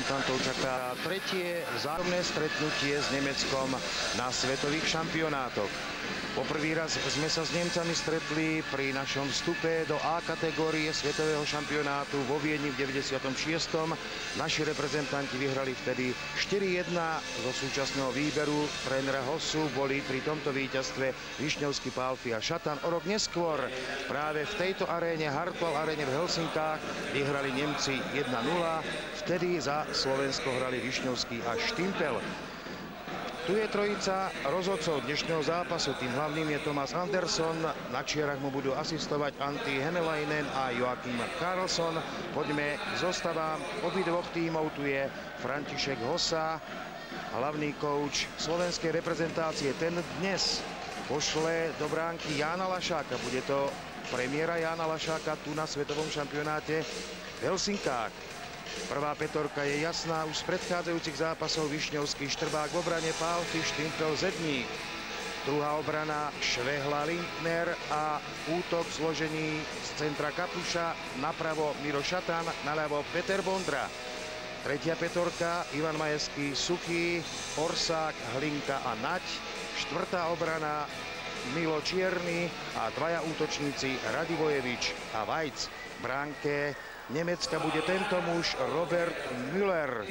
reprezentantov čaká tretie vzájomné stretnutie s Nemeckom na svetových šampionátoch. Poprvý raz sme sa s Nemcami stretli pri našom vstupe do A kategórie svetového šampionátu vo Viedni v 96. Naši reprezentanti vyhrali vtedy 4-1 zo súčasného výberu trénera Hossu. Boli pri tomto víťazstve Višňovský, Pálffy a Šatan. O rok neskôr práve v tejto aréne, Hartwall aréne v Helsinkách, vyhrali Nemci 1-0. Vtedy za Slovensko hrali Višňovský a Štimpel. Tu je trojica rozhodcov dnešného zápasu. Tým hlavným je Thomas Andersson. Na čierach mu budú asistovať Antti Henelainen a Joachim Karlsson. Poďme k zostavám obidvoch tímov. Tu je František Hossa, hlavný kouč slovenskej reprezentácie. Ten dnes pošle do bránky Jána Lašáka. Bude to premiéra Jána Lašáka tu na svetovom šampionáte v Helsinkách. Prvá petorka je jasná už z predchádzajúcich zápasov. Višňovský, Štrbák v obrane, Pálffy, Štimpel, Zedník. Druhá obrana Švehla, Lindner a útok v zložení z centra Kapuša. Napravo Miro Šatan, naľavo Peter Bondra. Tretia petorka Ivan Majeský, Suchý, Orsák, Hlinka a Nať. Štvrtá obrana Milo Čierny a dvaja útočníci Radivojevič a Vajc. V bránke Nemecka bude tento muž Robert Müller.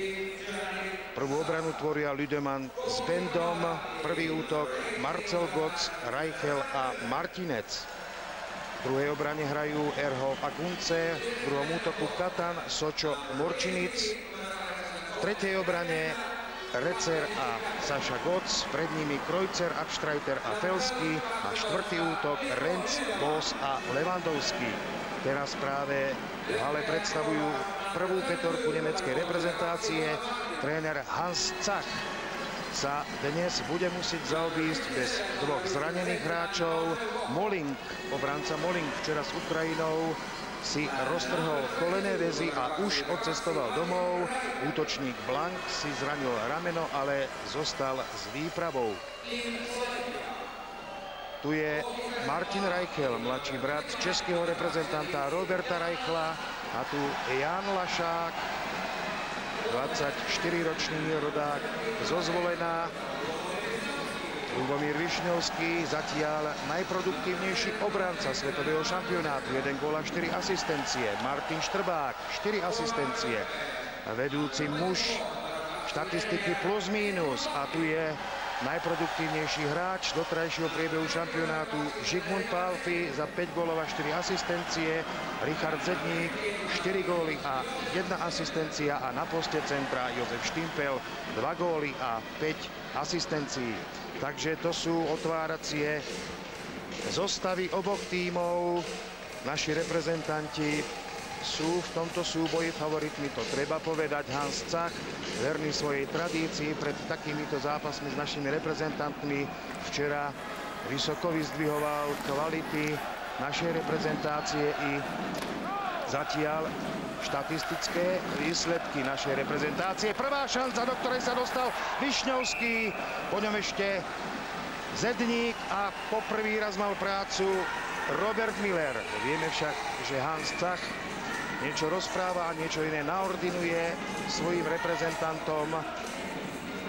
Prvú obranu tvoria Lüdemann s Bendom. Prvý útok Marcel Götz, Reichel a Martinec. V druhej obrane hrajú Erhof a Kunce. V druhom útoku Katan, Sočo, Morčinic. V tretej obrane Recer a Saša Götz. Pred nimi Kreuzer, Abstreiter a Felsky. A štvrtý útok Renz, Boos a Lewandowski. Teraz práve v hale predstavujú prvú petorku nemeckej reprezentácie. Tréner Hans Zach sa dnes bude musieť zaobísť bez dvoch zranených hráčov. Molling, obranca Molling včera s Ukrajinou si roztrhol kolenné väzy a už odcestoval domov. Útočník Blank si zranil rameno, ale zostal s výpravou. Tu je Martin Reichel, mladší brat českého reprezentanta Roberta Reichla, a tu Jan Lašák, 24-ročný rodák zo Zvolena. Ľubomír Višňovský, zatiaľ najproduktívnejší obranca svetového šampionátu, 1 gól a 4 asistencie. Martin Štrbák, 4 asistencie. Vedúci muž štatistiky plus mínus, a tu je najproduktívnejší hráč doterajšieho priebehu šampionátu Zsigmund Pálffy za 5 gólov a 4 asistencie. Richard Zedník, 4 góly a 1 asistencia, a na poste centra Jozef Štimpel, 2 góly a 5 asistencií. Takže to sú otváracie zostavy oboch tímov. Naši reprezentanti sú v tomto súboji favoritmi, to treba povedať. Hans Zach, verný svojej tradícii, pred takýmito zápasmi s našimi reprezentantmi včera vysoko vyzdvihoval kvality našej reprezentácie i zatiaľ štatistické výsledky našej reprezentácie. Prvá šanca, do ktorej sa dostal Višňovský, po ňom ešte Zedník a poprvý raz mal prácu Robert Müller. Vieme však, že Hans Zach niečo rozpráva a niečo iné naordinuje svojim reprezentantom.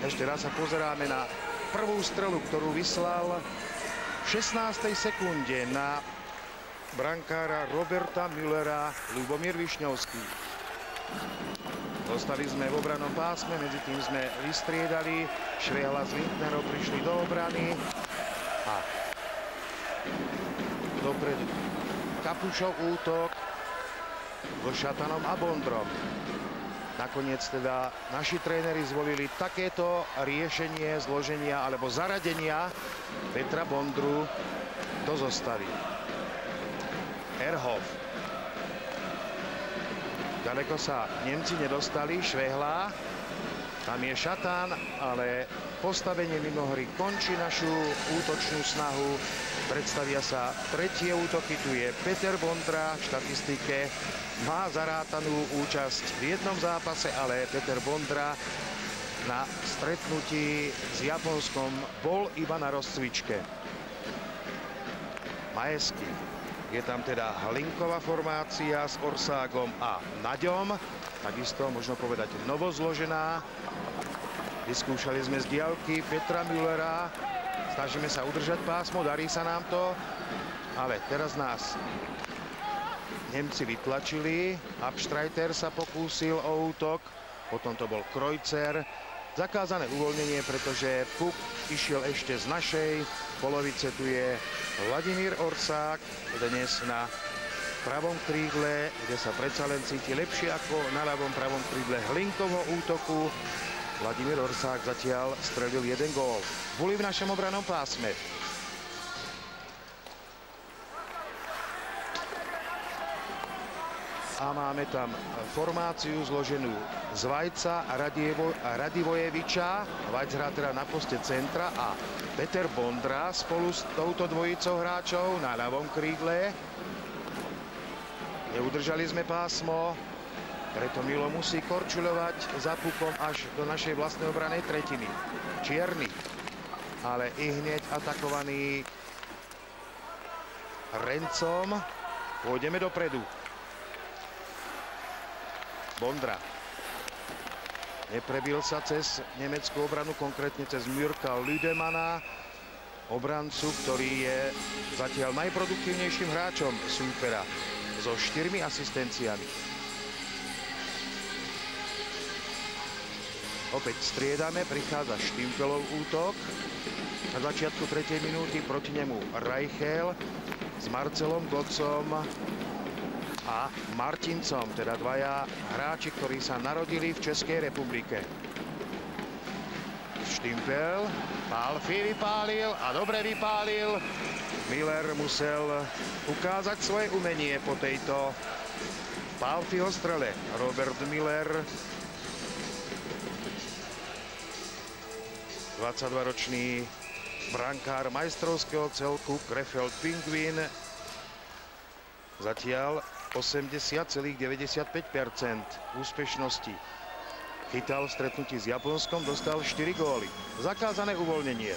Ešte raz sa pozeráme na prvú strelu, ktorú vyslal v 16. sekunde na brankára Roberta Müllera Ľubomír Višňovský. Dostali sme v obranom pásme, medzi tým sme vystriedali. Švehla s Lindnerom prišli do obrany a dopredu Kapušov útok so Šatanom a Bondrom. Nakoniec teda naši tréneri zvolili takéto riešenie zloženia alebo zaradenia Petra Bondru do zostavy. Erhof. Ďaleko sa Nemci nedostali. Švehla. Tam je Šatan, ale postavenie mimo hry končí našu útočnú snahu. Predstavia sa tretie útoky. Tu je Peter Bondra. V štatistike má zarátanú účasť v jednom zápase, ale Peter Bondra na stretnutí s Japonskom bol iba na rozcvičke. Majeský. Je tam teda Hlinková formácia s Orságom a Naďom. takisto možno povedať novozložená. Vyskúšali sme z diaľky Petra Müllera. Snažíme sa udržať pásmo, darí sa nám to. Ale teraz nás Nemci vytlačili. Abstreiter sa pokúsil o útok. Potom to bol Kreuzer. Zakázané uvoľnenie, pretože puk išiel ešte z našej polovice. Tu je Vladimír Orsák. Dnes na pravom krídle, kde sa predsa len cíti lepšie ako na ľavom pravom krídle Hlinkovho útoku. Vladimír Orsák zatiaľ strelil 1 gól. Boli v našom obranom pásme. A máme tam formáciu zloženú z Vajca a Radivojeviča. Vajc hrá teda na poste centra a Peter Bondra spolu s touto dvojicou hráčov na ľavom krídle. Neudržali sme pásmo. Preto Milo musí korčuľovať za pukom až do našej vlastnej obranej tretiny. Čierny, ale i hneď atakovaný Rencom. Pôjdeme dopredu. Bondra. Neprebil sa cez nemeckú obranu, konkrétne cez Mürka Lüdemana, obrancu, ktorý je zatiaľ najproduktívnejším hráčom súpera so 4 asistenciami. Opäť striedame, prichádza Štimpelov útok. Na začiatku 3. minúty proti nemu Reichel s Marcelom Gocom a Martincom, teda dvaja hráči, ktorí sa narodili v Českej republike. Štimpel, Pálfi vypálil a dobre vypálil. Miller musel ukázať svoje umenie po tejto Pálfiho strele. Robert Miller, 22-ročný brankár majstrovského celku Krefeld Pinguin. Zatiaľ 80,95% úspešnosti. Chytal v stretnutí s Japonskom, dostal 4 góly. Zakázané uvoľnenie.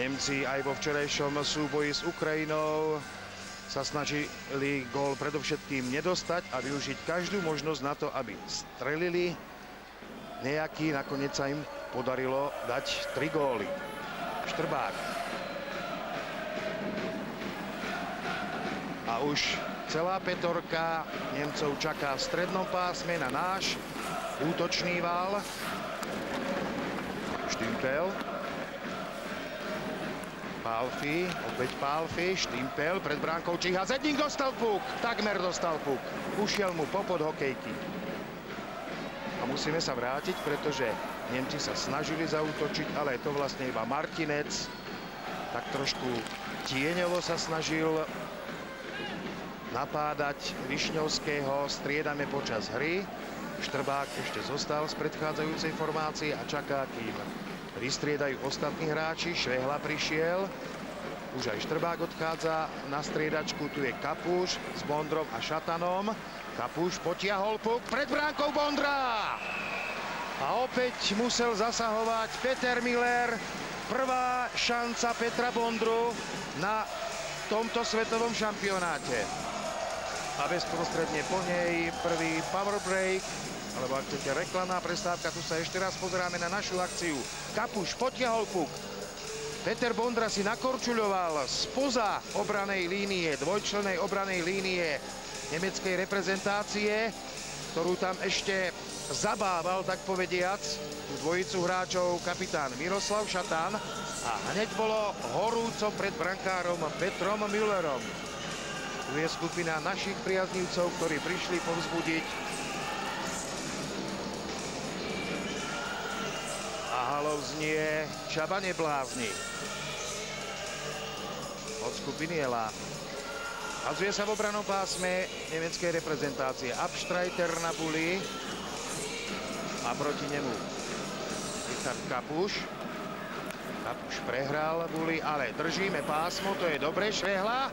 Nemci aj vo včerajšom súboji s Ukrajinou sa snažili gól predovšetkým nedostať a využiť každú možnosť na to, aby strelili nejaký. Nakoniec sa im podarilo dať 3 góly. Štrbák. A už celá petorka Nemcov čaká v strednom pásme na náš útočný val. Štimpel. Pálfi, opäť Pálfi, Štimpel, pred bránkou číha, Zedník dostal puk, takmer dostal puk, ušiel mu popod hokejky. A musíme sa vrátiť, pretože Nemci sa snažili zaútočiť, ale je to vlastne iba Martinec, tak trošku tieňovo sa snažil napádať Višňovského, striedame počas hry. Štrbák ešte zostal z predchádzajúcej formácie a čaká, kým vystriedajú ostatní hráči. Švehla prišiel. Už aj Štrbák odchádza na striedačku. Tu je Kapuš s Bondrom a Šatanom. Kapuš potiahol puk pred bránkou Bondra. A opäť musel zasahovať Peter Miller. Prvá šanca Petra Bondru na tomto svetovom šampionáte. A bezprostredne po nej prvý power break, alebo ak chcete reklamná prestávka. Tu sa ešte raz pozeráme na našu akciu. Kapuš potiahol puk. Peter Bondra si nakorčuľoval spoza obranej línie, dvojčlennej obranej línie nemeckej reprezentácie, ktorú tam ešte zabával, tak povediac, tú dvojicu hráčov kapitán Miroslav Šatan. A hneď bolo horúco pred brankárom Petrom Müllerom. Tu je skupina našich priaznivcov, ktorí prišli povzbudiť. A halov znie Čaba neblázni. Od skupiny Ela. Hadzuje sa v obranom pásme nemeckej reprezentácie. Abstreiter na buli. A proti nemu Richard Kapuš. Kapuš prehral buli, ale držíme pásmo, to je dobre. Švehla.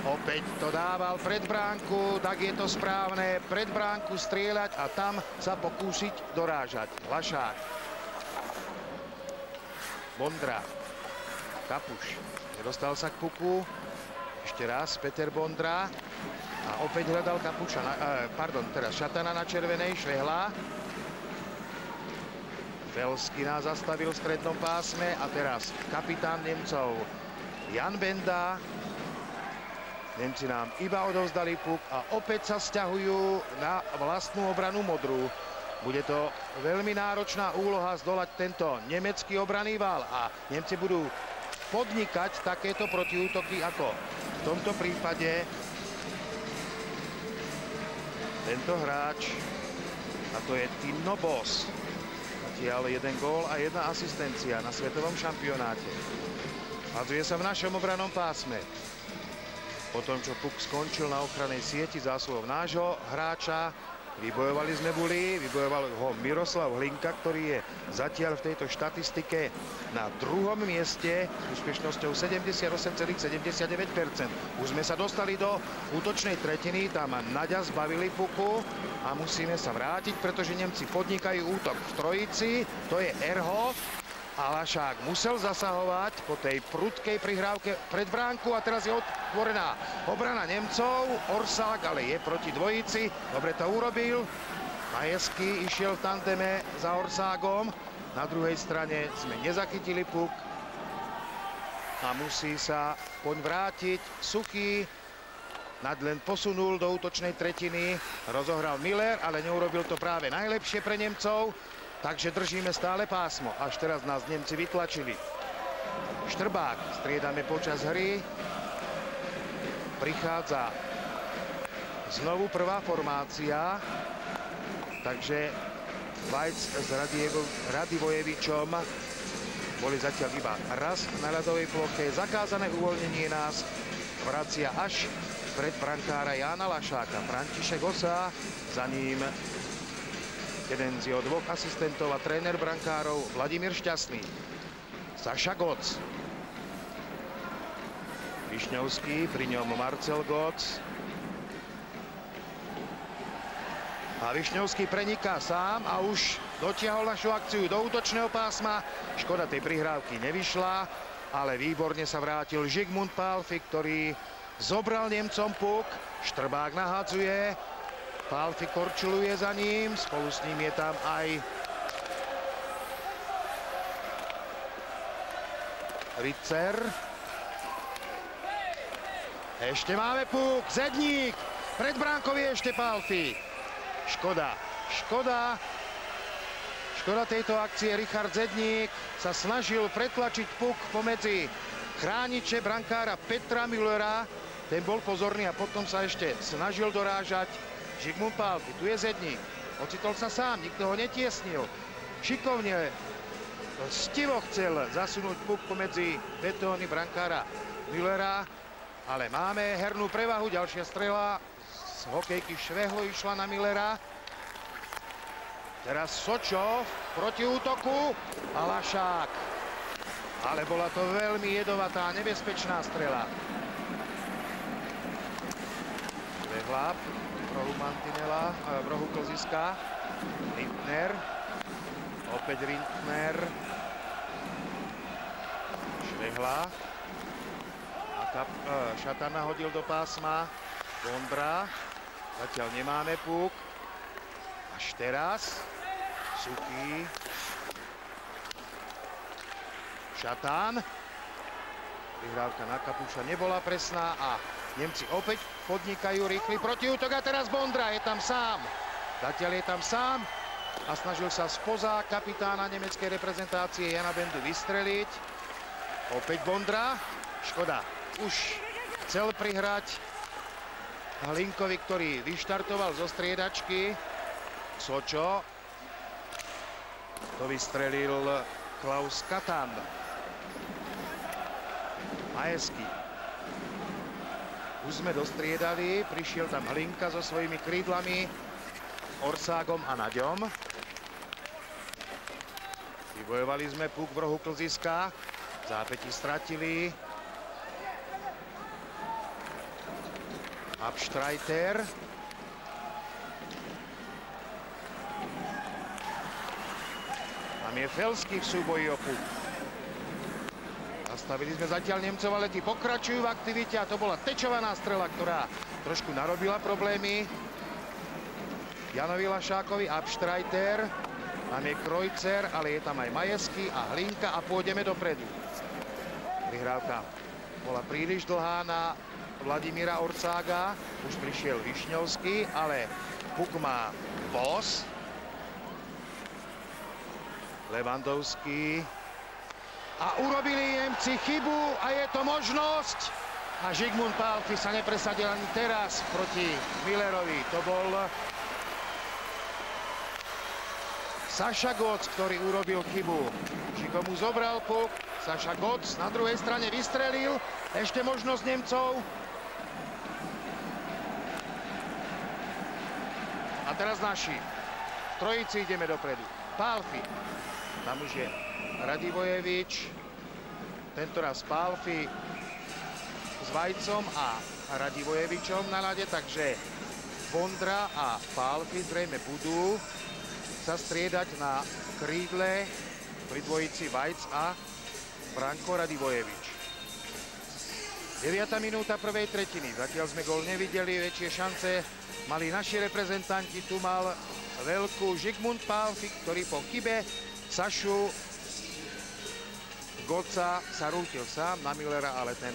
Opäť to dával pred bránku, tak je to správne. Pred bránku strieľať a tam sa pokúsiť dorážať. Lašák. Bondra. Kapuš. Nedostal sa k puku. Ešte raz Peter Bondra. A opäť hľadal Kapuša, teraz Šatana na červenej, Švehla. Felsky nás zastavil v strednom pásme a teraz kapitán Nemcov Jan Benda. Nemci nám iba odovzdali puk a opäť sa sťahujú na vlastnú obranu modrú. Bude to veľmi náročná úloha zdolať tento nemecký obranný vál a Nemci budú podnikať takéto protiútoky ako v tomto prípade tento hráč, a to je Tino Boss. Zatiaľ 1 gól a 1 asistencia na svetovom šampionáte. Hadzuje sa v našom obrannom pásme. Po tom, čo puk skončil na ochrannej sieti zásluhou nášho hráča, vybojovali sme buli, vybojoval ho Miroslav Hlinka, ktorý je zatiaľ v tejto štatistike na 2. mieste s úspešnosťou 78,79%. Už sme sa dostali do útočnej tretiny, tam Naďa zbavili puku a musíme sa vrátiť, pretože Nemci podnikajú útok v trojici, to je Erhof. A Lašák musel zasahovať po tej prudkej prihrávke pred bránku a teraz je otvorená obrana Nemcov. Orsák ale je proti dvojici. Dobre to urobil. Majesky išiel v tandeme za Orságom. Na druhej strane sme nezachytili puk. A musí sa poň vrátiť Suchý. Nadlen posunul do útočnej tretiny. Rozohral Miller, ale neurobil to práve najlepšie pre Nemcov. Takže držíme stále pásmo. Až teraz nás Nemci vytlačili. Štrbák striedame počas hry. Prichádza znovu prvá formácia. Takže Vajc s Radivojevičom boli zatiaľ iba raz na ľadovej ploche. Zakázané uvoľnenie nás vracia až pred brankára Jána Lašáka. František Osa, za ním jeden z jeho 2 asistentov a tréner brankárov Vladimír Šťastný. Saša Goc. Višňovský, pri ňom Marcel Goc. A Višňovský preniká sám a už dotiahol našu akciu do útočného pásma. Škoda, tej prihrávky nevyšla, ale výborne sa vrátil Žigmund Pálfi, ktorý zobral Nemcom puk. Štrbák nahádzuje. Pálfi korčuluje za ním, spolu s ním je tam aj Ricer. Ešte máme puk, Zedník, pred bránkou je ešte Pálfi. Škoda tejto akcie. Richard Zedník sa snažil pretlačiť puk pomedzi chrániče brankára Petra Müllera. Ten bol pozorný a potom sa ešte snažil dorážať Žigmund Pálfi. Tu je Zedník. Ocitol sa sám, nikto ho netiesnil. Šikovne, stivo chcel zasunúť puk pomedzi betóny brankára Müllera, ale máme hernú prevahu. Ďalšia strela z hokejky Švehlo išla na Müllera. Teraz Sočov proti útoku a Lašák. Ale bola to veľmi jedovatá, nebezpečná strela. Švehla v rohu mantinela, v rohu klziska. Rintner. Opäť Rintner. Švehla. A Šatan nahodil do pásma. Vondra. Zatiaľ nemáme puk. Až teraz. Suchý. Šatan. Prihrávka na Kapuša nebola presná a Nemci opäť podnikajú rýchly protiútok a teraz Bondra je tam sám. Zatiaľ je tam sám a snažil sa spoza kapitána nemeckej reprezentácie Jana Bendu vystreliť. Opäť Bondra. Škoda. Už chcel prihrať Hlinkovi, ktorý vyštartoval zo striedačky. Sočo. To vystrelil Klaus Katan. Majesky. Už sme dostriedali, prišiel tam Hlinka so svojimi krídlami, Orságom a Naďom. Vybojovali sme puk v rohu klziska, zápätí stratili. Abstreiter. Tam je Felsky v súboji o puk. Zastavili sme zatiaľ Nemcov, ale tí pokračujú v aktivite a to bola tečovaná strela, ktorá trošku narobila problémy Janovi Lašákovi. Abstreiter, tam je Kreuzer, ale je tam aj Majesky a Hlinka a pôjdeme dopredu. Prihrávka bola príliš dlhá na Vladimíra Orcága, už prišiel Višňovský, ale puk má Bos. Levandovský. A urobili Nemci chybu a je to možnosť. A Zsigmund Pálffy sa nepresadil ani teraz proti Millerovi. To bol Saša Götz, ktorý urobil chybu. Žiko mu zobral puk. Saša Götz na druhej strane vystrelil. Ešte možnosť Nemcov. A teraz naši. V trojici ideme dopredu. Pálffy. Tam už je Radivojevič. Tentoraz Pálffy s Vajcom a Radivojevičom na ľade, takže Vondra a Pálffy zrejme budú sa striedať na krídle pri dvojici Vajc a Branko Radivojevič. 9. minúta prvej tretiny. Zatiaľ sme gól nevideli, väčšie šance mali naši reprezentanti. Tu mal veľkú Zsigmund Pálffy, ktorý po chybe Sašu Götza sa rútil sám na Millera, ale ten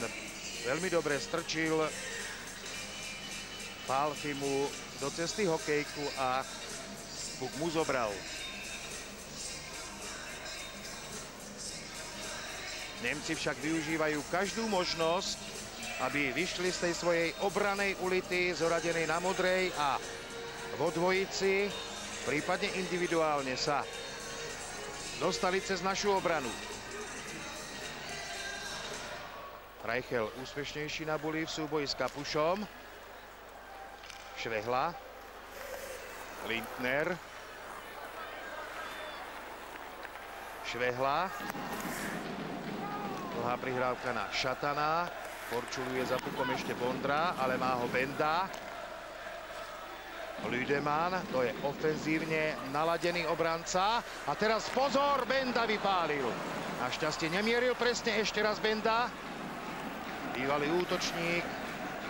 veľmi dobre strčil Pálffy mu do cesty hokejku a puk mu zobral. Nemci však využívajú každú možnosť, aby vyšli z tej svojej obranej ulity zoradenej na modrej a vo dvojici, prípadne individuálne sa dostali cez našu obranu. Reichel úspešnejší na buli v súboji s Kapušom. Švehla. Lindner. Švehla. Dlhá prihrávka na Šatana. Korčuluje za pukom ešte Vondra, ale má ho Benda. Lüdemann, to je ofenzívne naladený obranca. A teraz pozor, Benda vypálil. Našťastie nemieril presne, ešte raz Benda. Bývalý útočník,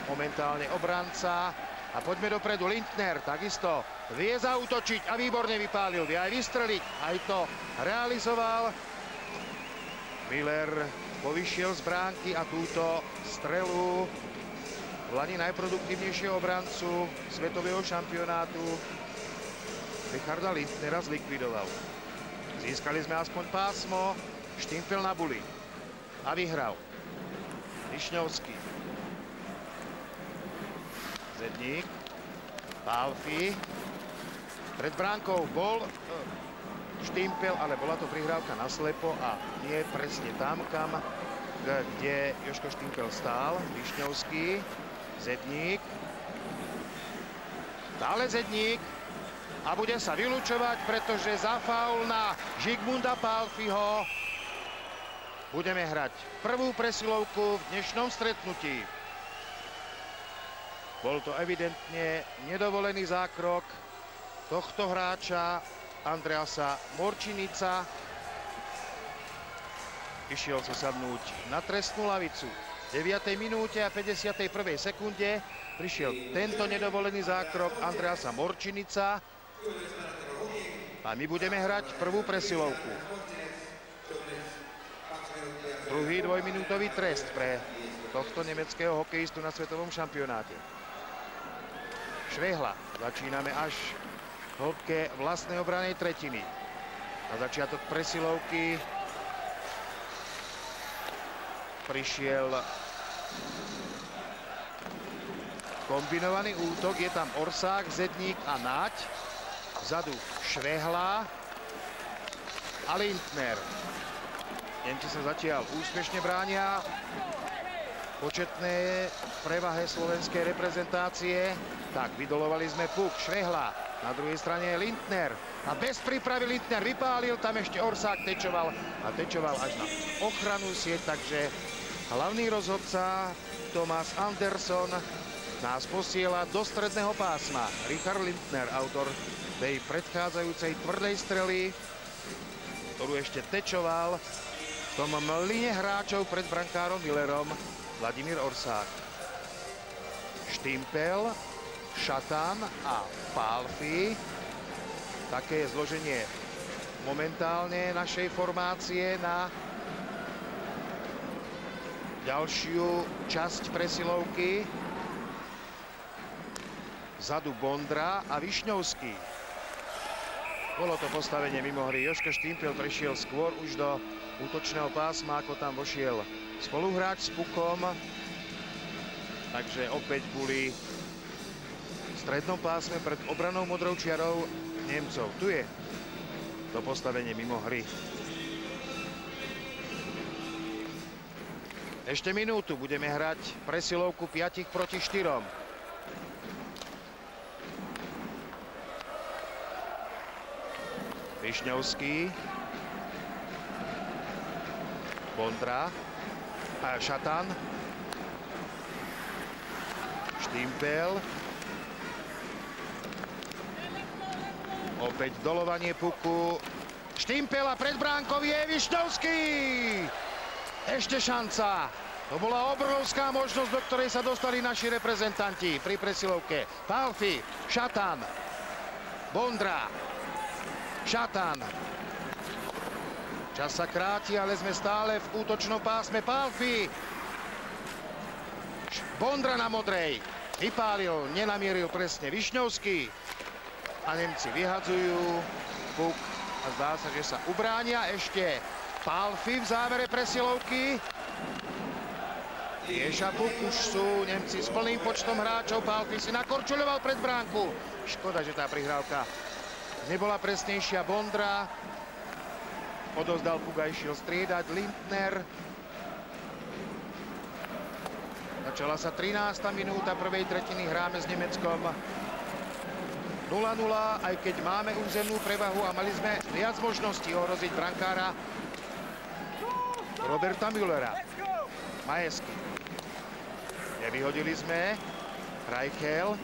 momentálne obranca. A poďme dopredu, Lindner takisto vie zaútočiť a výborne vypálil. Vie aj vystreliť, aj to realizoval. Miller povyšiel z bránky a túto strelu vlani najproduktívnejšieho obrancu svetového šampionátu Richarda Lindnera zlikvidoval. Získali sme aspoň pásmo, Štimpel na buli a vyhral. Višňovský. Zedník. Pálffy. Pred bránkou bol Štimpel, ale bola to prihrávka naslepo a nie presne tam, kam, kde Jožko Štimpel stál. Višňovský. Zedník. Stále Zedník. A bude sa vylúčovať, pretože za faul na Zsigmunda Pálffyho budeme hrať prvú presilovku v dnešnom stretnutí. Bol to evidentne nedovolený zákrok tohto hráča Andreasa Morčinica. Išiel sa sadnúť na trestnú lavicu. V 9. minúte a 51. sekunde prišiel tento nedovolený zákrok Andreasa Morčinica a my budeme hrať prvú presilovku. Druhý dvojminútový trest pre tohto nemeckého hokejistu na svetovom šampionáte. Švehla. Začíname až v hĺbke vlastnej obranej tretiny. Na začiatok presilovky prišiel kombinovaný útok. Je tam Orsák, Zedník a Naď. Vzadu Švehla a Lindner. Nemci sa zatiaľ úspešne bránia početné prevahe slovenskej reprezentácie. Tak, vydolovali sme puk. Švehla. Na druhej strane je Lindner. A bez prípravy Lindner vypálil. Tam ešte Orsák tečoval. A tečoval až na ochranu sieť. Takže hlavný rozhodca Thomas Andersson nás posiela do stredného pásma. Richard Lindner, autor tej predchádzajúcej tvrdej strely, ktorú ešte tečoval V tom mlyne hráčov pred brankárom Millerom Vladimír Orsák. Štimpel, Šatan a Pálfi. Také je zloženie momentálne našej formácie na ďalšiu časť presilovky. Vzadu Bondra a Višňovský. Bolo to postavenie mimo hry. Jožko Štimpel prešiel skôr už do útočného pásma, ako tam vošiel spoluhráč s pukom. Takže opäť boli v strednom pásme pred obranou modrou čiarou Nemcov. Tu je to postavenie mimo hry. Ešte minútu budeme hrať presilovku 5 proti 4. Višňovský, Bondra, Šatan, Štimpel, opäť dolovanie puku, Štimpel a pred bránkou je Višňovský! Ešte šanca, to bola obrovská možnosť, do ktorej sa dostali naši reprezentanti pri presilovke. Pálfi, Šatan, Bondra, Šatan. Čas sa kráti, ale sme stále v útočnom pásme. Pálfi. Bondra na modrej. Vypálil, nenamieril presne Višňovský. A Nemci vyhadzujú puk a zdá sa, že sa ubránia. Ešte Pálfi v závere presilovky. Tiež a puk, už sú Nemci s plným počtom hráčov. Pálfi si nakorčuľoval pred bránku. Škoda, že tá prihrávka nebola presnejšia. Bondra odozdal puk a išiel striedať. Lindner. Začala sa 13. minúta prvej tretiny. Hráme s Nemeckom 0-0, aj keď máme územnú prevahu a mali sme viac možností ohroziť brankára Roberta Müllera. Majesky. Nevyhodili sme. Reichel.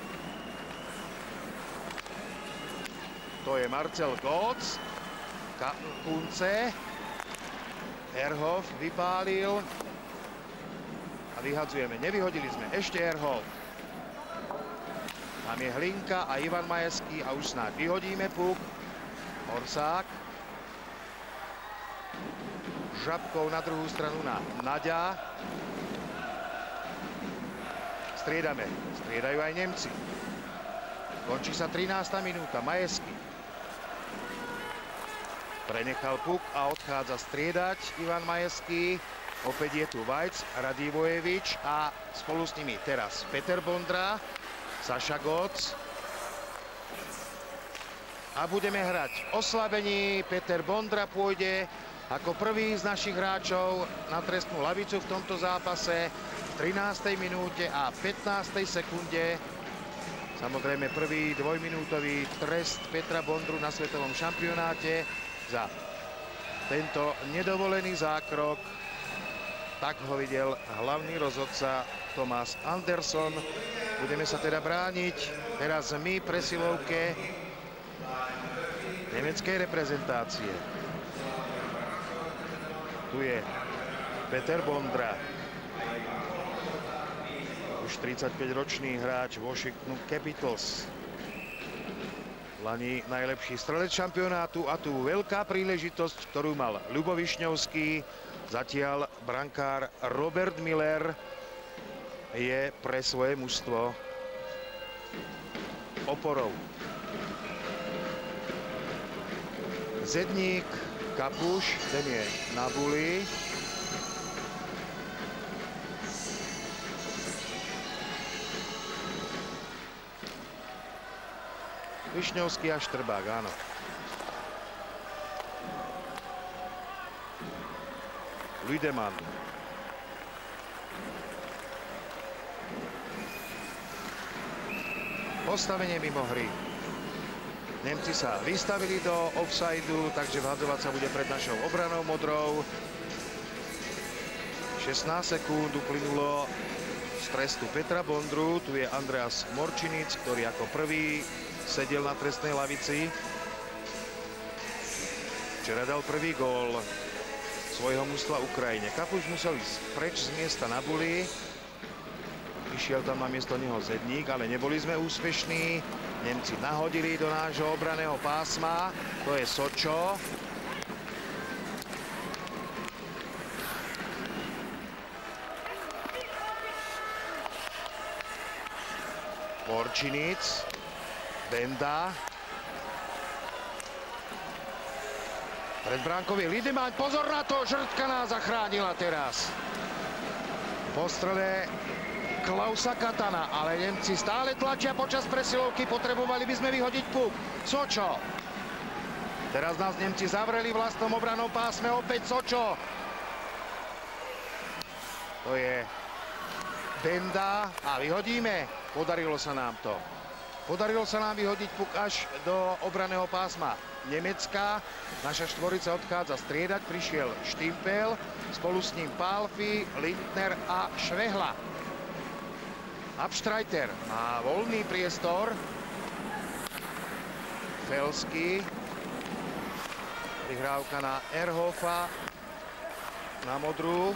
To je Marcel Götz, Kunce, Erhoff vypálil a vyhadzujeme. Nevyhodili sme, ešte Erhoff. Tam je Hlinka a Ivan Majeský a už snáď vyhodíme puk. Orsák. Žabkou na druhú stranu na Naďa. Striedame, striedajú aj Nemci. Končí sa 13. minúta, Majeský. Prenechal puk a odchádza striedať Ivan Majeský. Opäť je tu Vajc, Radivojevič a spolu s nimi teraz Peter Bondra, Saša Götz. A budeme hrať v oslabení. Peter Bondra pôjde ako prvý z našich hráčov na trestnú lavicu v tomto zápase v 13. minúte a 15. sekunde. Samozrejme prvý dvojminútový trest Petra Bondru na svetovom šampionáte za tento nedovolený zákrok. Tak ho videl hlavný rozhodca Thomas Anderson. Budeme sa teda brániť teraz my presilovke nemeckej reprezentácie. Tu je Peter Bondra. Už 35-ročný hráč Washington Capitals. Lani najlepší strelec šampionátu a tu veľká príležitosť, ktorú mal Ľubo Višňovský. Zatiaľ brankár Robert Müller je pre svoje mužstvo oporou. Zedník, Kapuš, ten je na buli. Višňovský a Štrbák, áno. Lüdemann. Postavenie mimo hry. Nemci sa vystavili do offsideu, takže vhadzovať sa bude pred našou obranou modrou. 16 sekúnd uplynulo z trestu Petra Bondru. Tu je Andreas Morčinic, ktorý ako prvý sedel na trestnej lavici. Včera dal prvý gól svojho mužstva Ukrajine. Kapuš musel ísť preč z miesta na buli. Išiel tam na miesto neho Zedník, ale neboli sme úspešní. Nemci nahodili do nášho obranného pásma. To je Sočo. Borčinic. Benda. Pred bránkou je Lideman. Pozor na to, Žrtka nás zachránila teraz. Po strele Klausa Katana, ale Nemci stále tlačia počas presilovky. Potrebovali by sme vyhodiť puk. Sočo. Teraz nás Nemci zavreli v vlastnom obranom pásme. Opäť Sočo. To je Benda a vyhodíme. Podarilo sa nám to. Podarilo sa nám vyhodiť puk až do obraného pásma Nemecka. Naša štvorica odchádza striedať. Prišiel Štimpel, spolu s ním Pálfi, Lindner a Švehla. Abstreiter má voľný priestor. Felsky. Prihrávka na Erhofa. Na modrú.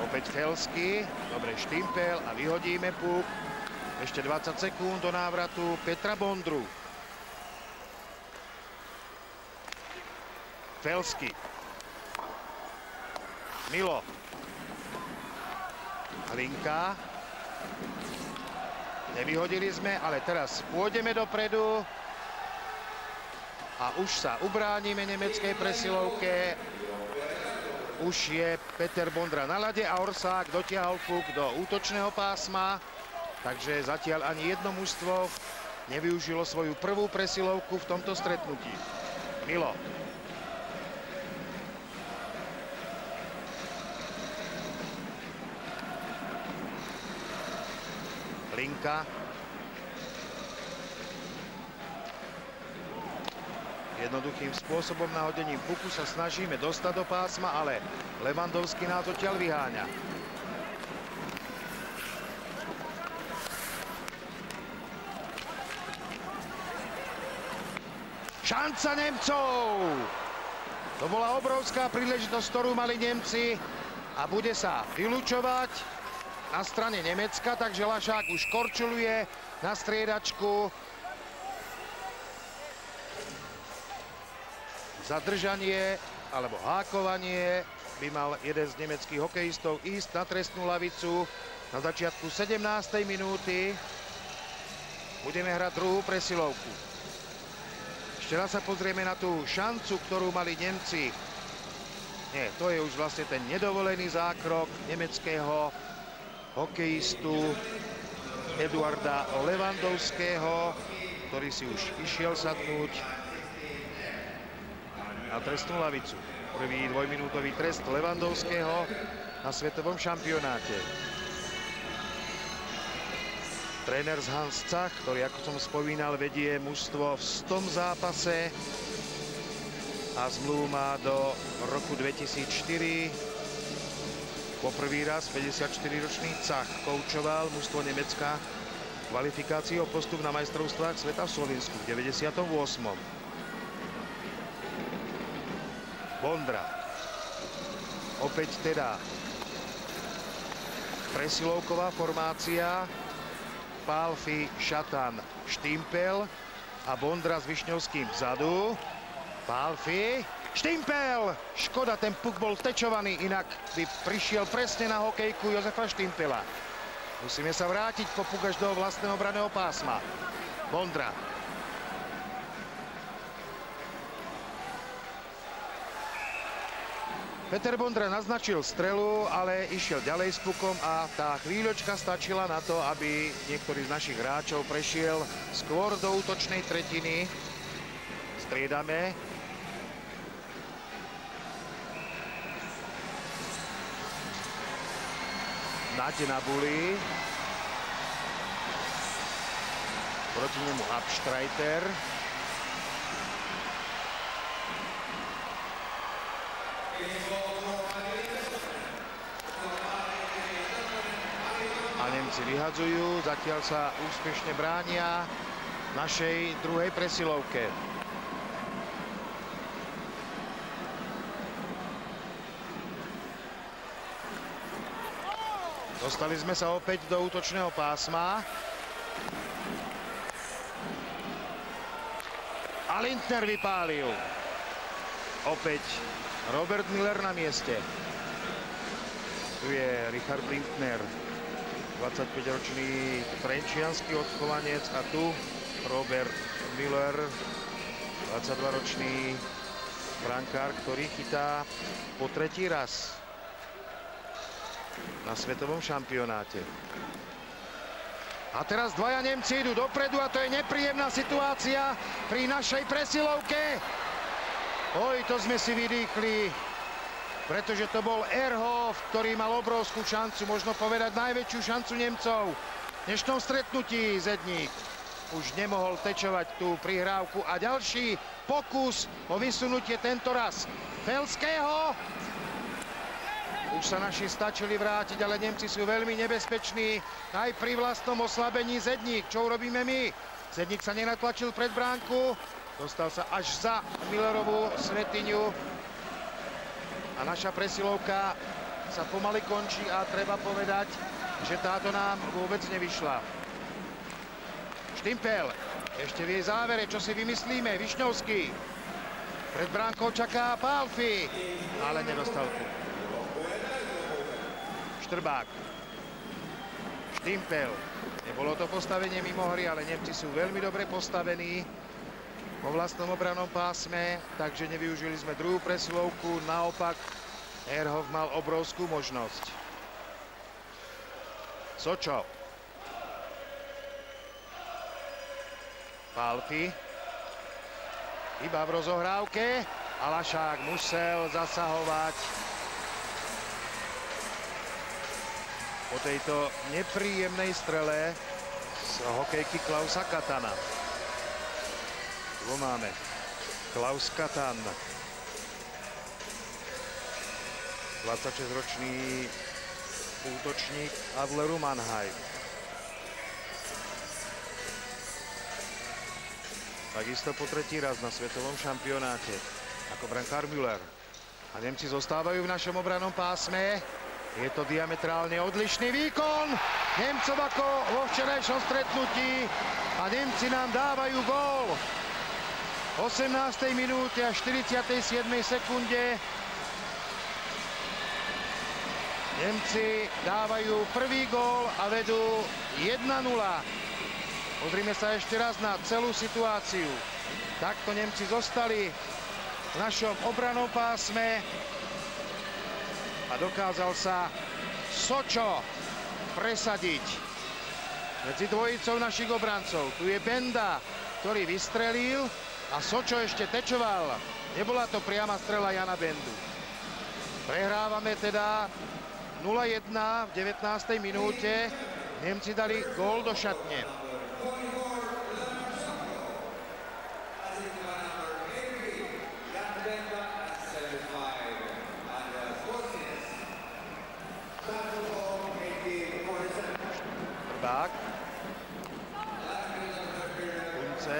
Opäť Felsky, dobre Štimpel a vyhodíme puk. Ešte 20 sekúnd do návratu Petra Bondru. Felsky. Milo. Hlinka. Nevyhodili sme, ale teraz pôjdeme dopredu. A už sa ubránime nemeckej presilovke. Už je Peter Bondra na ľade a Orsák dotiahol puk do útočného pásma. Takže zatiaľ ani jedno mužstvo nevyužilo svoju prvú presilovku v tomto stretnutí. Milo. Linka. Jednoduchým spôsobom nahodením puku sa snažíme dostať do pásma, ale Lewandowski nás odtiaľ vyháňa. Šanca Nemcov! To bola obrovská príležitosť, ktorú mali Nemci a bude sa vylučovať na strane Nemecka, takže Lašák už korčuluje na striedačku. Zadržanie alebo hákovanie by mal jeden z nemeckých hokejistov ísť na trestnú lavicu na začiatku 17. minúty. Budeme hrať druhú presilovku. Ešte raz sa pozrieme na tú šancu, ktorú mali Nemci. Nie, to je už vlastne ten nedovolený zákrok nemeckého hokejistu Eduarda Lewandowského, ktorý si už išiel sadnúť na trestnú lavicu. Prvý dvojminútový trest Lewandowského na svetovom šampionáte. Tréner z Hans Zach, ktorý, ako som spomínal, vedie mužstvo v 100. zápase a zmluvu má do roku 2004. Poprvý raz 54-ročný Zach koučoval mužstvo Nemecka kvalifikácií o postup na majstrovstvách sveta v Slovensku v 98. Bondra. Opäť teda presilovková formácia. Pálfi, Šatan, Štimpel a Bondra s Višňovským vzadu. Pálfi, Štimpel! Škoda, ten puk bol vtečovaný, inak by prišiel presne na hokejku Jozefa Štimpela. Musíme sa vrátiť po puk až do vlastného obranného pásma. Bondra. Peter Bondra naznačil strelu, ale išiel ďalej s pukom a tá chvíľočka stačila na to, aby niektorý z našich hráčov prešiel skôr do útočnej tretiny. Striedame. Nate na buli. Proti nemu Abstreiter. A Nemci vyhadzujú, zatiaľ sa úspešne bránia. našej druhej presilovke. Dostali sme sa opäť do útočného pásma. A Lindner vypálil. Opäť Robert Miller na mieste. Tu je Richard Lindner, 25-ročný trenčiansky odchovanec, a tu Robert Miller, 22-ročný brankár, ktorý chytá po tretí raz na svetovom šampionáte. A teraz dvaja Nemci idú dopredu a to je nepríjemná situácia pri našej presilovke. Oj, to sme si vydýchli, pretože to bol Ehrhoff, ktorý mal obrovskú šancu, možno povedať najväčšiu šancu Nemcov. V dnešnom stretnutí Zedník už nemohol tečovať tú prihrávku a ďalší pokus o vysunutie tento raz Felského. Už sa naši stačili vrátiť, ale Nemci sú veľmi nebezpeční aj pri vlastnom oslabení. Zedník, čo urobíme my? Zedník sa nenatlačil pred bránku, dostal sa až za Millerovú svetiňu. A naša presilovka sa pomaly končí a treba povedať, že táto nám vôbec nevyšla. Štimpel ešte v jej závere, čo si vymyslíme. Višňovský. Pred bránkou čaká Pálfi, ale nedostal tu. Štrbák. Štimpel. Nebolo to postavenie mimo hry, ale Nemci sú veľmi dobre postavení vo vlastnom obrannom pásme, takže nevyužili sme druhú presilovku. Naopak, Ehrhoff mal obrovskú možnosť. Sočo. Pálfi. Iba v rozohrávke. A Lašák musel zasahovať po tejto nepríjemnej strele z hokejky Klausa Katana. Tu máme Klaus Katan, 26-ročný útočník Adleru Mannheim. Takisto po tretí raz na svetovom šampionáte ako brankár Müller. A Nemci zostávajú v našom obrannom pásme. Je to diametrálne odlišný výkon Nemcov ako vo včerajšom stretnutí a Nemci nám dávajú gól. V 18. minúte a 47. sekunde Nemci dávajú prvý gól a vedú 1-0. Pozrime sa ešte raz na celú situáciu. Takto Nemci zostali v našom obrannom pásme a dokázal sa Sočo presadiť medzi dvojicou našich obrancov. Tu je Benda, ktorý vystrelil a Sočo ešte tečoval. Nebola to priama strela Jana Bendu. Prehrávame teda 0-1 v 19. minúte. Nemci dali gól do šatne. Štrbák. Kunce.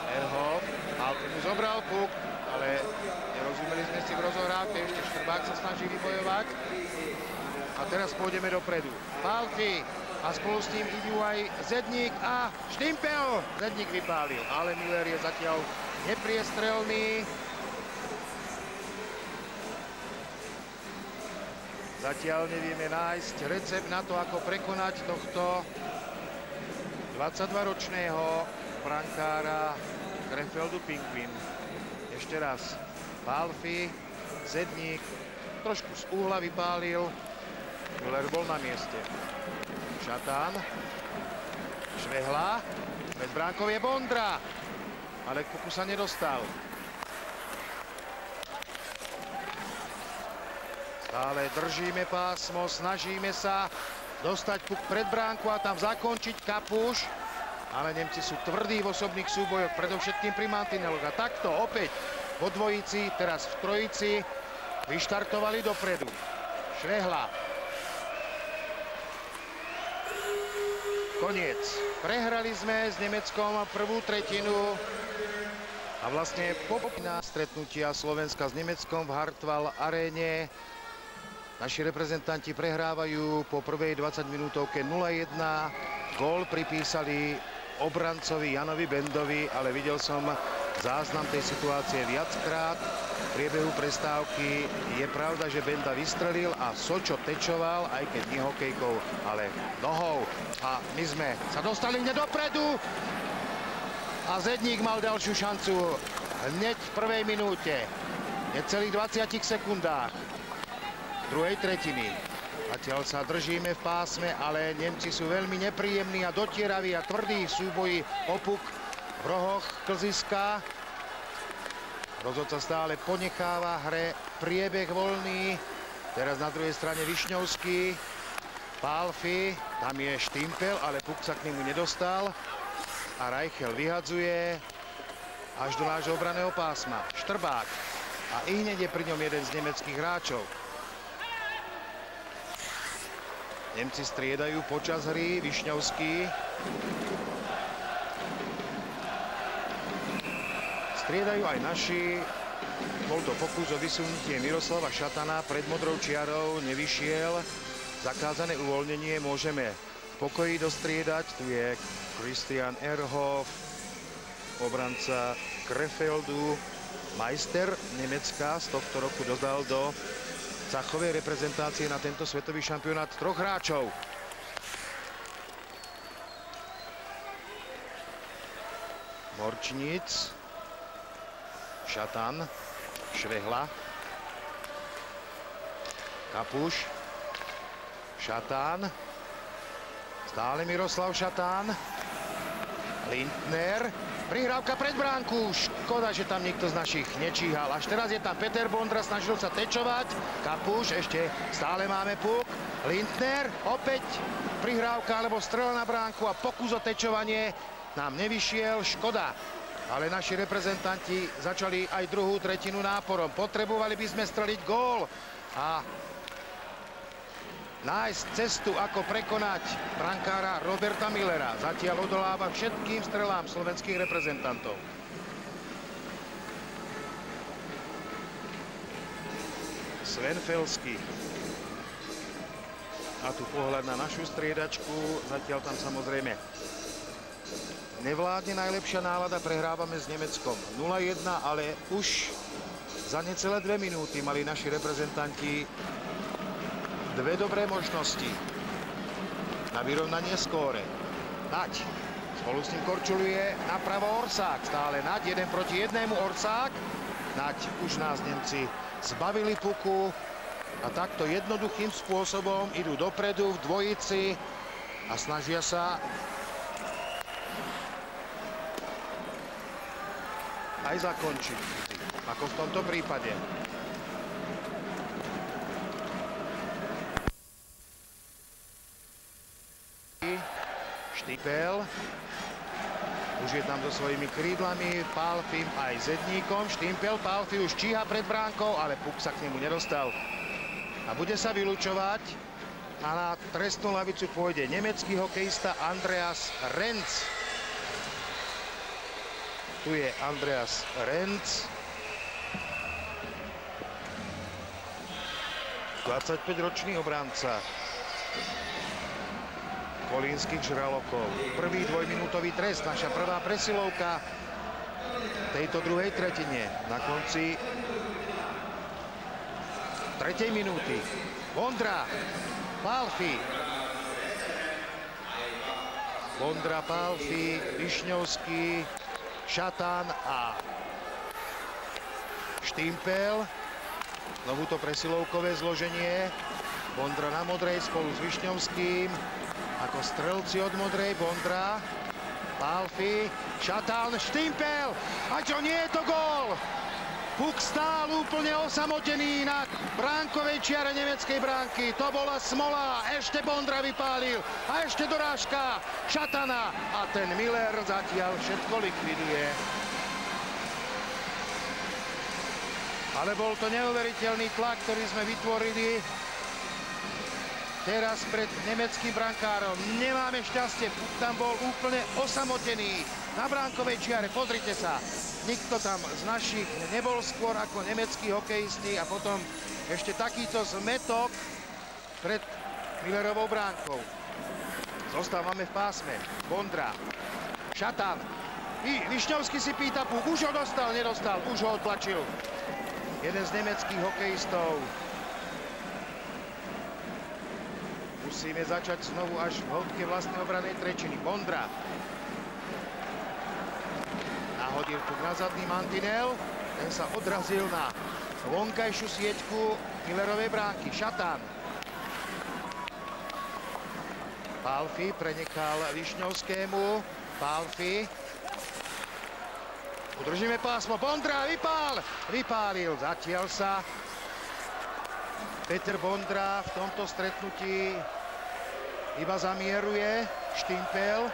Ehrhoff. Malko mu zobral puk, ale nerozumeli sme si v rozohrávke. Ešte Štrbák sa snaží vybojovať. A teraz pôjdeme dopredu. Pálfi a spolu s ním idú aj Zedník a Štimpel. Zedník vypálil, ale Miller je zatiaľ nepriestrelný. Zatiaľ nevieme nájsť recept na to, ako prekonať tohto 22-ročného brankára Krefeldu Pinguin. Ešte raz. Pálfi, Zedník, trošku z úhla vypálil. Müller bol na mieste. Šatán. Švehla. Bez bránkov je Bondra. Ale k puku sa nedostal. Stále držíme pásmo, snažíme sa dostať puk pred bránku a tam zakončiť Kapuš. Ale Nemci sú tvrdí v osobných súbojoch, predovšetkým pri mantineloch. A takto opäť po dvojici, teraz v trojici, vyštartovali dopredu. Švehla. Koniec. Prehrali sme s Nemeckom prvú tretinu a vlastne popína stretnutia Slovenska s Nemeckom v Hartwall aréne. Naši reprezentanti prehrávajú po prvej 20 minútovke 0-1. Gól pripísali obrancovi Janovi Bendovi, ale videl som záznam tej situácie viackrát. V priebehu prestávky je pravda, že Benda vystrelil a Sočo tečoval, aj keď nie hokejkou, ale nohou. A my sme sa dostali hneď dopredu a Zedník mal ďalšiu šancu hneď v prvej minúte. Necelých 20 sekundách druhej tretiny. Zatiaľ sa držíme v pásme, ale Nemci sú veľmi nepríjemní a dotieraví a tvrdí v súboji o puk v rohoch klziska. Rozhodca stále ponecháva hre priebeh voľný. Teraz na druhej strane Višňovský. Pálfi, tam je Štimpel, ale puk sa k nemu nedostal. A Reichel vyhadzuje až do nášho obraného pásma. Štrbák. A ihneď je pri ňom jeden z nemeckých hráčov. Nemci striedajú počas hry. Višňovský. Striedajú aj naši. Bol to pokus o vysunutie Miroslava Šatana pred modrou čiarou. Nevyšiel. Zakázané uvoľnenie môžeme v pokoji dostriedať. Tu je Christian Ehrhoff, obranca Krefeldu. Majster Nemecka z tohto roku dodal do zachovej reprezentácie na tento svetový šampionát 3 hráčov. Morčníc, Šatan, Švehla, Kapuš, Šatán, stále Miroslav Šatán, Lindner, prihrávka pred bránku, škoda, že tam nikto z našich nečíhal. Až teraz je tam Peter Bondra, snažil sa tečovať, Kapuš, ešte stále máme puk, Lindner, opäť prihrávka alebo strela na bránku a pokus o tečovanie nám nevyšiel, škoda. Ale naši reprezentanti začali aj druhú tretinu náporom. Potrebovali by sme streliť gól a nájsť cestu, ako prekonať brankára Roberta Millera. Zatiaľ odoláva všetkým strelám slovenských reprezentantov. Sven Felsky. A tu pohľad na našu striedačku. Zatiaľ tam samozrejme nevládne najlepšia nálada. Prehrávame s Nemeckom 0-1, ale už za necelé 2 minúty mali naši reprezentanti dve dobré možnosti na vyrovnanie skóre. Naď spolu s ním korčuluje napravo Orsák. Stále Naď, 1-1 Orsák. Naď, už nás Nemci zbavili puku a takto jednoduchým spôsobom idú dopredu v dvojici a snažia sa aj zakončiť, ako v tomto prípade. Štipel. Už je tam so svojimi krídlami, Pálfim aj Zedníkom. Štimpel, Pálfi už číha pred bránkou, ale puk sa k nemu nedostal. A bude sa vylučovať. A na trestnú lavicu pôjde nemecký hokejista Andreas Renz. Tu je Andreas Renz. 25-ročný obranca kolínskych žralokov. Prvý dvojminútový trest, naša prvá presilovka tejto druhej tretine. Na konci 3. minúty. Bondra, Pálfi. Bondra, Pálfi, Višňovský, Šatán a Štimpel. Znovu to presilovkové zloženie. Bondra na modrej spolu s Višňovským. Ako strelci od modrej. Bondra, Pálfi, Šatán, Štimpel. A čo, nie je to gól? Puk stál úplne osamotený na bránkovej čiare nemeckej bránky. To bola smola. Ešte Bondra vypálil. A ešte dorážka Šatana. A ten Miller zatiaľ všetko likviduje. Ale bol to neuveriteľný tlak, ktorý sme vytvorili v teraz pred nemeckým brankárom. Nemáme šťastie, tam bol úplne osamotený na bránkovej čiare. Pozrite sa, nikto tam z našich nebol skôr ako nemeckí hokejisti a potom ešte takýto zmetok pred Millerovou bránkou. Zostávame v pásme. Bondra, Šatan. Višňovský si pýta puk. Už ho dostal, nedostal. Už ho odtlačil. Jeden z nemeckých hokejistov. Musíme začať znovu až v hĺbke vlastnej obranej trečiny. Bondra. Nahodil puk na zadný mantinel. Ten sa odrazil na vonkajšiu sieťku Millerovej bránky. Šatan. Pálfi prenechal Višňovskému. Pálfi. Udržíme pásmo. Bondra, vypálil. Zatiaľ sa Peter Bondra v tomto stretnutí iba zamieruje. Štimpel.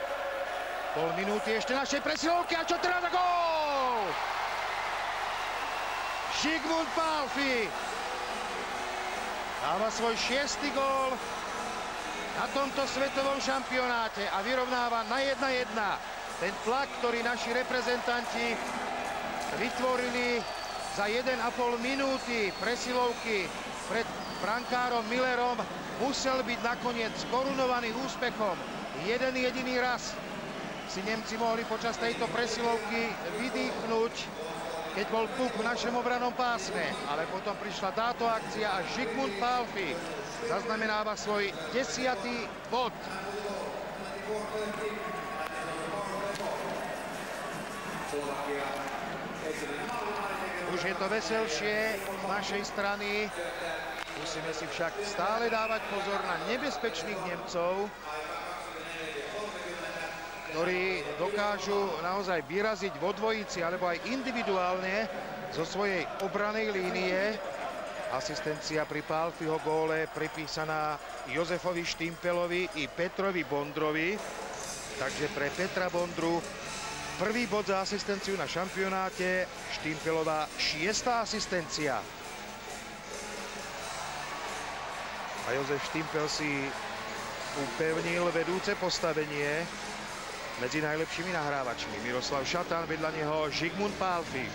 Pol minúty ešte našej presilovky. A čo teraz za gól? Zsigmund Pálfi dáva svoj 6. gól na tomto svetovom šampionáte a vyrovnáva na 1:1. Ten tlak, ktorý naši reprezentanti vytvorili za 1,5 minúty presilovky pred brankárom Millerom, musel byť nakoniec korunovaný úspechom. Jeden jediný raz si Nemci mohli počas tejto presilovky vydýchnuť, keď bol puk v našom obranom pásme. Ale potom prišla táto akcia a Zsigmund Pálfi zaznamenáva svoj 10. bod. Už je to veselšie z našej strany. Musíme si však stále dávať pozor na nebezpečných Nemcov, ktorí dokážu naozaj vyraziť vo dvojici alebo aj individuálne zo svojej obranej línie. Asistencia pri Pálfiho góle pripísaná Jozefovi Štimpelovi i Petrovi Bondrovi. Takže pre Petra Bondru prvý bod za asistenciu na šampionáte, Štimpelová 6. asistencia. A Jozef Štimpel si upevnil vedúce postavenie medzi najlepšími nahrávačmi. Miroslav Šatan, vedľa neho Zsigmund Pálfi.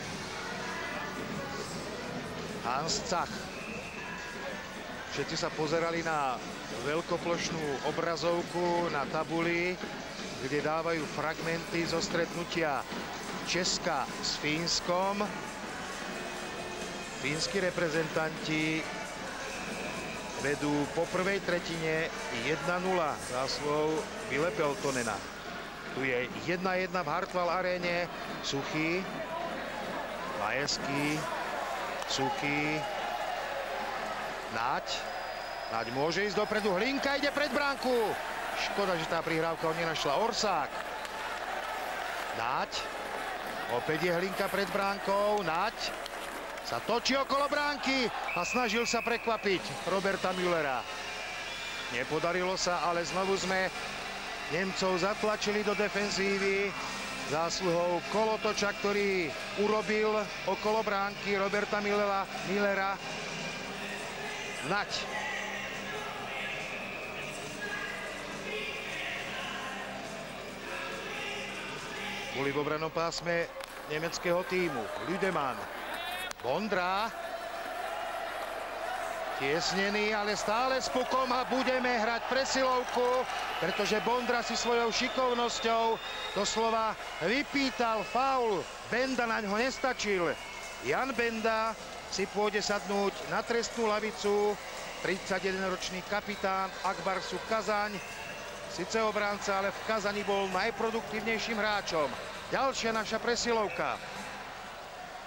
Hans Zach. Všetci sa pozerali na veľkoplošnú obrazovku na tabuli, kde dávajú fragmenty zo stretnutia Česka s Fínskom. Fínsky reprezentanti vedú po prvej tretine 1:0 záslov Ville Peltonena. Tu je 1:1 v Hartwall aréne. Suchý, Majeský, Suchý, Naď. Naď môže ísť dopredu. Hlinka ide pred bránku. Škoda, že tá prihrávka ho nenašla. Orsák. Naď. Opäť je Hlinka pred bránkou. Naď sa točí okolo bránky a snažil sa prekvapiť Roberta Müllera. Nepodarilo sa, ale znovu sme Nemcov zatlačili do defenzívy zásluhou kolotoča, ktorý urobil okolo bránky Roberta Müllera. Naď. Boli v obranom pásme nemeckého týmu. Lüdemann. Bondra. Tiesnený, ale stále s pukom a budeme hrať presilovku, pretože Bondra si svojou šikovnosťou doslova vypýtal faul. Benda na ňo nestačil. Jan Benda si pôjde sadnúť na trestnú lavicu. 31-ročný kapitán Akbarsu Kazaň. Sice obránca, ale v Kazani bol najproduktívnejším hráčom. Ďalšia naša presilovka.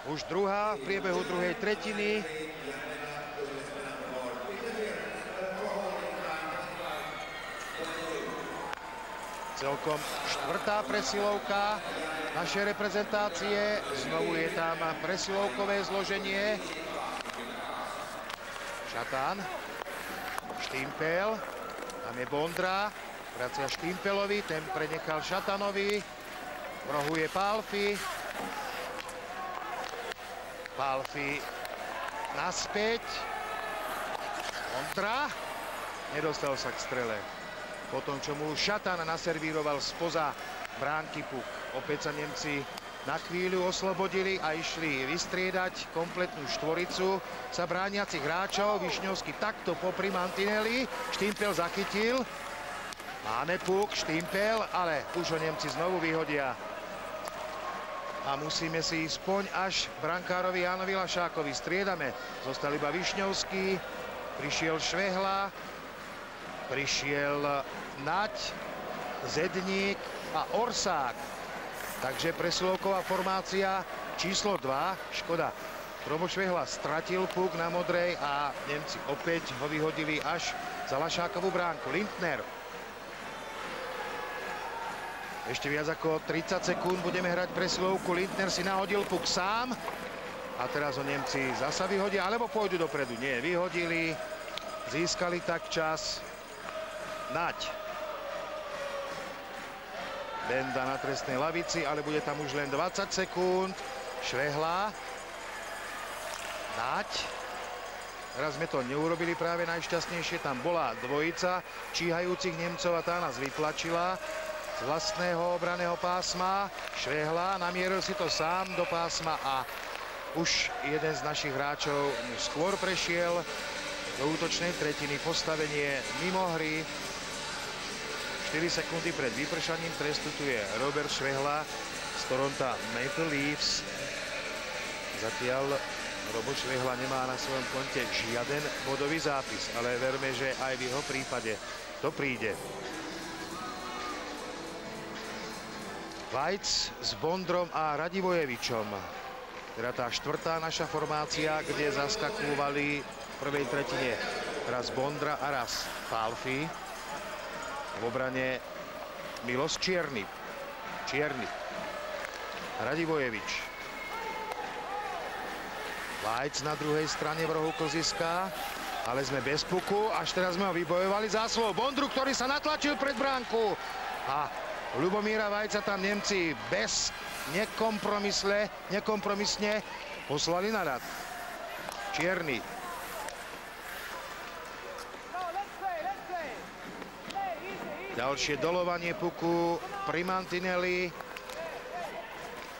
Už druhá v priebehu druhej tretiny. Celkom štvrtá presilovka našej reprezentácie. Znovu je tam presilovkové zloženie. Šatan. Štimpel. Tam je Bondra. Vracia Štimpelovi. Ten prenechal Šatanovi. V rohu je Pálfi. Pálfi naspäť. Bondra. nedostal sa k strele. Potom, čo mu Šatan naservíroval spoza bránky puk. Opäť sa Nemci na chvíľu oslobodili a išli vystriedať kompletnú štvoricu sa brániacich hráčov. Višňovský takto popri mantineli. Štimpel zachytil. Máme puk, Štimpel, ale už ho Nemci znovu vyhodia. A musíme si ísť poň až brankárovi Jánovi Lašákovi. Striedame. Zostal iba Višňovský. Prišiel Švehla. Prišiel Naď, Zedník a Orsák. Takže presilovková formácia číslo 2. Škoda. Robo Švehla stratil puk na modrej a Nemci opäť ho vyhodili až za Lašákovú bránku. Lindner. Ešte viac ako 30 sekúnd budeme hrať presilovku. Lindner si nahodil puk sám. A teraz ho Nemci zasa vyhodia, alebo pôjdu dopredu. Nie, vyhodili. Získali tak čas. Naď. Benda na trestnej lavici, ale bude tam už len 20 sekúnd. Švehla. Naď. Teraz sme to neurobili práve najšťastnejšie. Tam bola dvojica číhajúcich Nemcov a tá nás vytlačila z vlastného obraného pásma. Švehla namieril si to sám do pásma a už jeden z našich hráčov skôr prešiel do útočnej tretiny. Postavenie mimo hry. 4 sekundy pred vypršaním trestu tu je Robert Švehla z Toronto Maple Leafs. Zatiaľ Robo Švehla nemá na svojom konte žiaden bodový zápis, ale verme, že aj v jeho prípade to príde. Vajc s Bondrom a Radivojevičom. Teda tá štvrtá naša formácia, kde zaskakovali v prvej tretine raz Bondra a raz Pálfy. V obrane Milos Čierny. Radivojevič. Vajc na druhej strane v rohu klziska. Ale sme bez puku. Až teraz sme ho vybojovali zásluhou Bondru, ktorý sa natlačil pred bránku. A Ľubomíra Vajca tam Nemci bez nekompromisne poslali na rad. Čierny. Ďalšie dolovanie puku pri mantineli.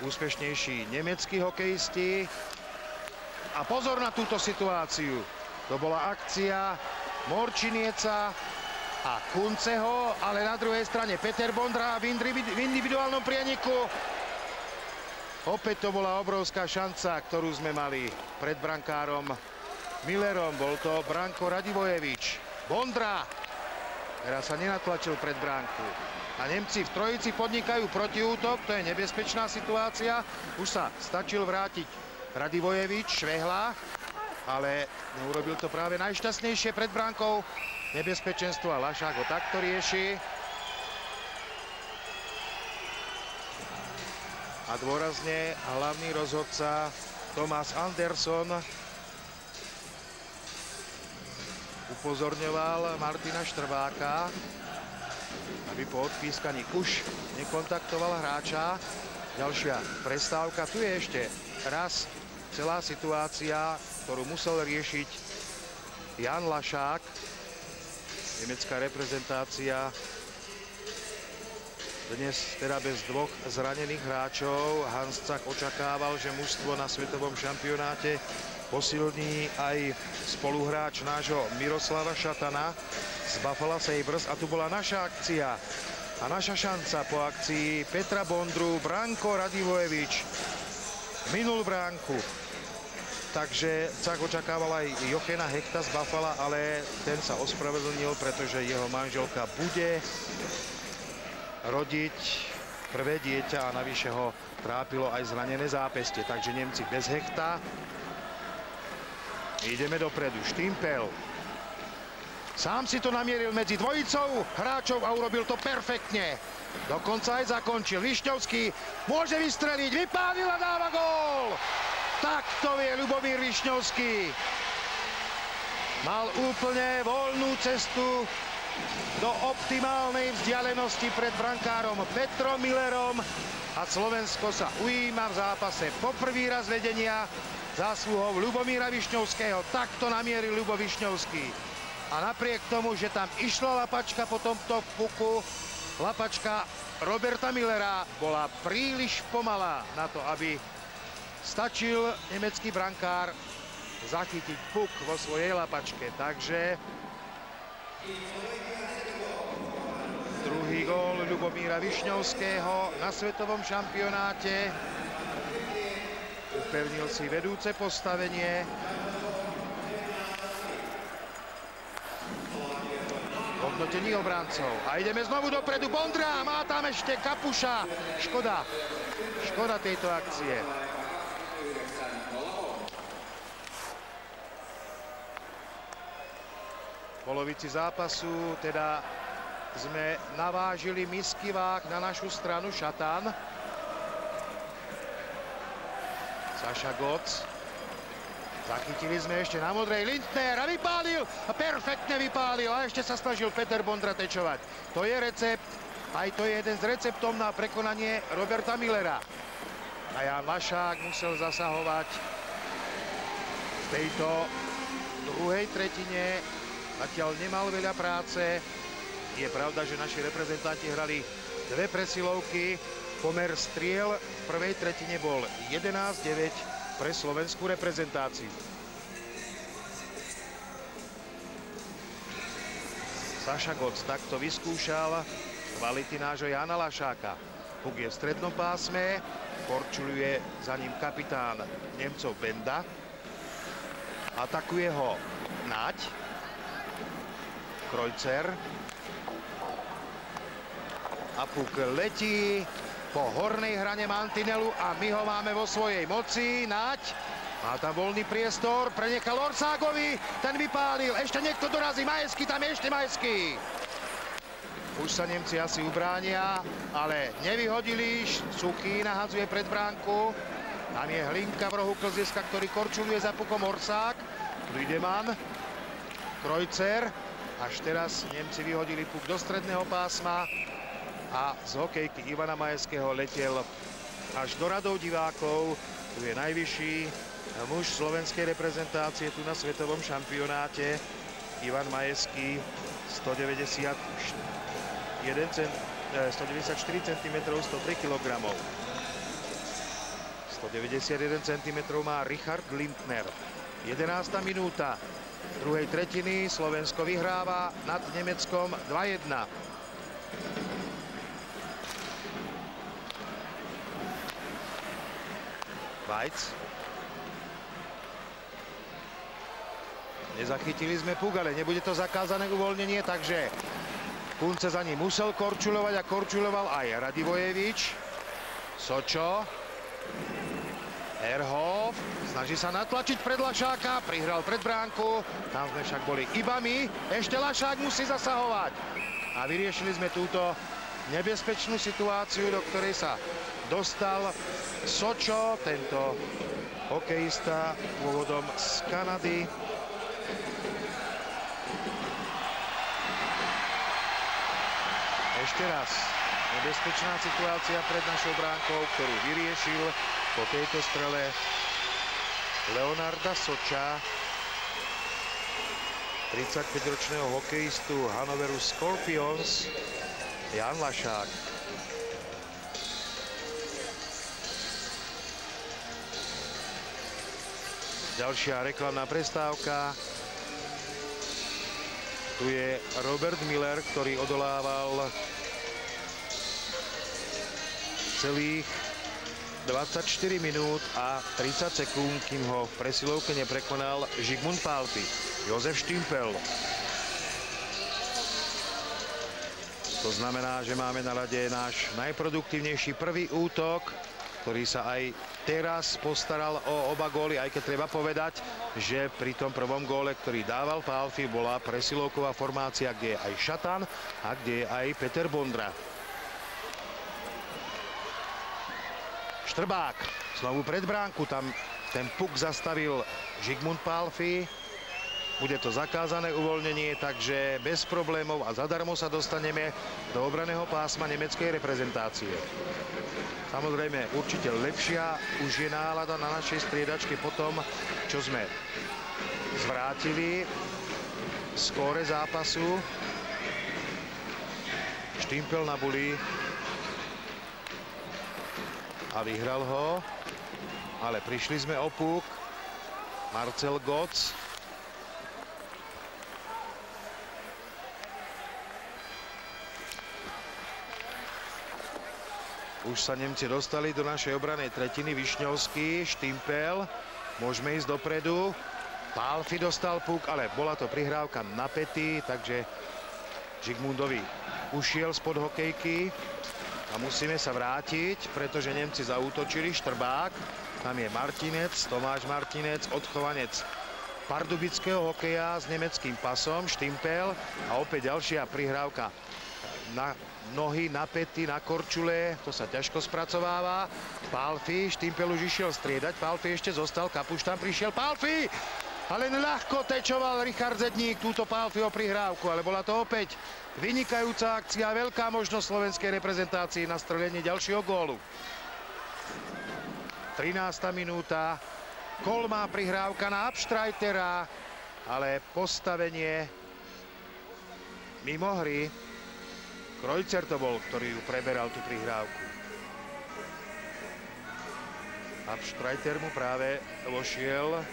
Úspešnejší nemeckí hokejisti. A pozor na túto situáciu. To bola akcia Morčinieca a Kunceho, ale na druhej strane Peter Bondra v individuálnom prieniku. Opäť to bola obrovská šanca, ktorú sme mali pred brankárom Millerom. Bol to Branko Radivojevič. Bondra. Teraz sa nenatlačil pred bránku. A Nemci v trojici podnikajú protiútok. To je nebezpečná situácia. Už sa stačil vrátiť Radivojevič, Švehla. Ale neurobil to práve najšťastnejšie pred bránkou. Nebezpečenstvo a Lašák ho takto rieši. A dôrazne hlavný rozhodca Thomas Anderson upozorňoval Martina Štrváka, aby po odpískaní už nekontaktoval hráča. Ďalšia prestávka. Tu je ešte raz celá situácia, ktorú musel riešiť Jan Lašák. Nemecká reprezentácia dnes teda bez dvoch zranených hráčov. Hans Zach očakával, že mužstvo na svetovom šampionáte posilní aj spoluhráč nášho Miroslava Šatana z Buffalo Sabres. A tu bola naša akcia a naša šanca po akcii Petra Bondru. Branko Radivojevič minul bránku. Takže Zach očakával aj Jochena Hechta z Buffalo, ale ten sa ospravedlnil, pretože jeho manželka bude rodiť prvé dieťa a navyše ho trápilo aj zranené zápestie. Takže Nemci bez Hechta. Ideme dopredu. Štimpel. Sám si to namieril medzi dvojicou hráčov a urobil to perfektne. Dokonca aj zakončil. Višňovský môže vystreliť. Vypálil a dáva gól. Tak to vie Ľubomír Višňovský. Mal úplne voľnú cestu do optimálnej vzdialenosti pred brankárom Petrom Millerom a Slovensko sa ujíma v zápase poprvý raz vedenia zásluhou Ľubomíra Višňovského. Takto namieril Ľubo Višňovský. A napriek tomu, že tam išla lapačka po tomto puku, lapačka Roberta Millera bola príliš pomalá na to, aby stačil nemecký brankár zachytiť puk vo svojej lapačke. Takže druhý gól Ľubomíra Višňovského na svetovom šampionáte. Upevnil si vedúce postavenie. Hodnotení obráncov. A ideme znovu dopredu. Bondra, má tam ešte Kapuša. Škoda. Škoda tejto akcie. V polovici zápasu teda sme navážili misky váh na našu stranu. Šatan. Saša Goc. Zachytili sme ešte na modrej Lindner a vypálil. A perfektne vypálil. A ešte sa snažil Peter Bondra tečovať. To je recept. Aj to je jeden z receptov na prekonanie Roberta Millera. A Jan Lašák musel zasahovať v tejto druhej tretine. Zatiaľ nemal veľa práce. Je pravda, že naši reprezentanti hrali dve presilovky. Pomer striel v prvej tretine bol 11-9 pre slovenskú reprezentáciu. Saša Goc takto vyskúšal kvality nášho Jana Lašáka. Puk je v strednom pásme, korčuluje za ním kapitán Nemcov Benda. Atakuje ho Naď. Kreuzer. A puk letí po hornej hrane mantinelu a my ho máme vo svojej moci. Naď. Má tam voľný priestor, prenechal Orságovi, ten vypálil. Ešte niekto dorazí, Majský, tam je ešte Majský. Už sa Nemci asi ubránia, ale nevyhodili. Suchý nahadzuje pred bránku. Tam je Hlinka v rohu Klzieska, ktorý korčuluje za pukom Orsák. Friedemann. Kreuzer. Až teraz Nemci vyhodili puk do stredného pásma. A z hokejky Ivana Majského letel až do radov divákov. Tu je najvyšší muž slovenskej reprezentácie tu na svetovom šampionáte. Ivan Majský, 194 cm, 103 kg. 191 cm má Richard Lindner. 11. minúta druhej tretiny. Slovensko vyhráva nad Nemeckom 2-1. Vajc. Nezachytili sme puk, ale nebude to zakázané uvoľnenie, takže Kunce za ním musel korčulovať a korčuloval aj Radivojevič. Sočo. Erhof. Snaží sa natlačiť pred Lašáka, prihral pred bránku. Tam sme však boli iba my. Ešte Lašák musí zasahovať. A vyriešili sme túto nebezpečnú situáciu, do ktorej sa dostal Sočo, tento hokejista pôvodom z Kanady. Ešte raz nebezpečná situácia pred našou bránkou, ktorú vyriešil po tejto strele Leonarda Soča, 35-ročného hokejistu Hannoveru Scorpions, Jan Lašák. Ďalšia reklamná prestávka. Tu je Robert Miller, ktorý odolával celých 24 minút a 30 sekúnd, kým ho v presilovke neprekonal Žigmund Pálffy. Jozef Štimpel. To znamená, že máme na rade náš najproduktívnejší prvý útok, ktorý sa aj teraz postaral o oba góly, aj keď treba povedať, že pri tom prvom góle, ktorý dával Pálffy, bola presilovková formácia, kde je aj Šatan a kde je aj Peter Bondra. Štrbák znovu pred bránku, tam ten puk zastavil Žigmund Pálffy. Bude to zakázané uvoľnenie, takže bez problémov a zadarmo sa dostaneme do obraného pásma nemeckej reprezentácie. Samozrejme, určite lepšia už je nálada na našej striedačke po tom, čo sme zvrátili skóre zápasu. Štimpel na buli a vyhral ho, ale prišli sme o puk. Marcel Goc. Už sa Nemci dostali do našej obranej tretiny. Višňovský, Štimpel. Môžeme ísť dopredu. Pálfi dostal puk, ale bola to prihrávka na pety, takže Žigmundovi ušiel spod hokejky. A musíme sa vrátiť, pretože Nemci zaútočili. Štrbák, tam je Martinec, Tomáš Martinec, odchovanec pardubického hokeja s nemeckým pasom. Štimpel a opäť ďalšia prihrávka na nohy, na pety, na korčule. To sa ťažko spracováva. Pálfi, Štimpel už išiel striedať. Pálfi ešte zostal, Kapuš tam prišiel. Pálfi! Ale ľahko tečoval Richard Zedník túto Pálfiho prihrávku, ale bola to opäť vynikajúca akcia, veľká možnosť slovenskej reprezentácii na strelenie ďalšieho gólu. 13. minúta. Kolmá prihrávka na Abstreitera, ale postavenie mimo hry. Kreuzer to bol, ktorý ju preberal tú prihrávku. Abstreiter mu práve vošiel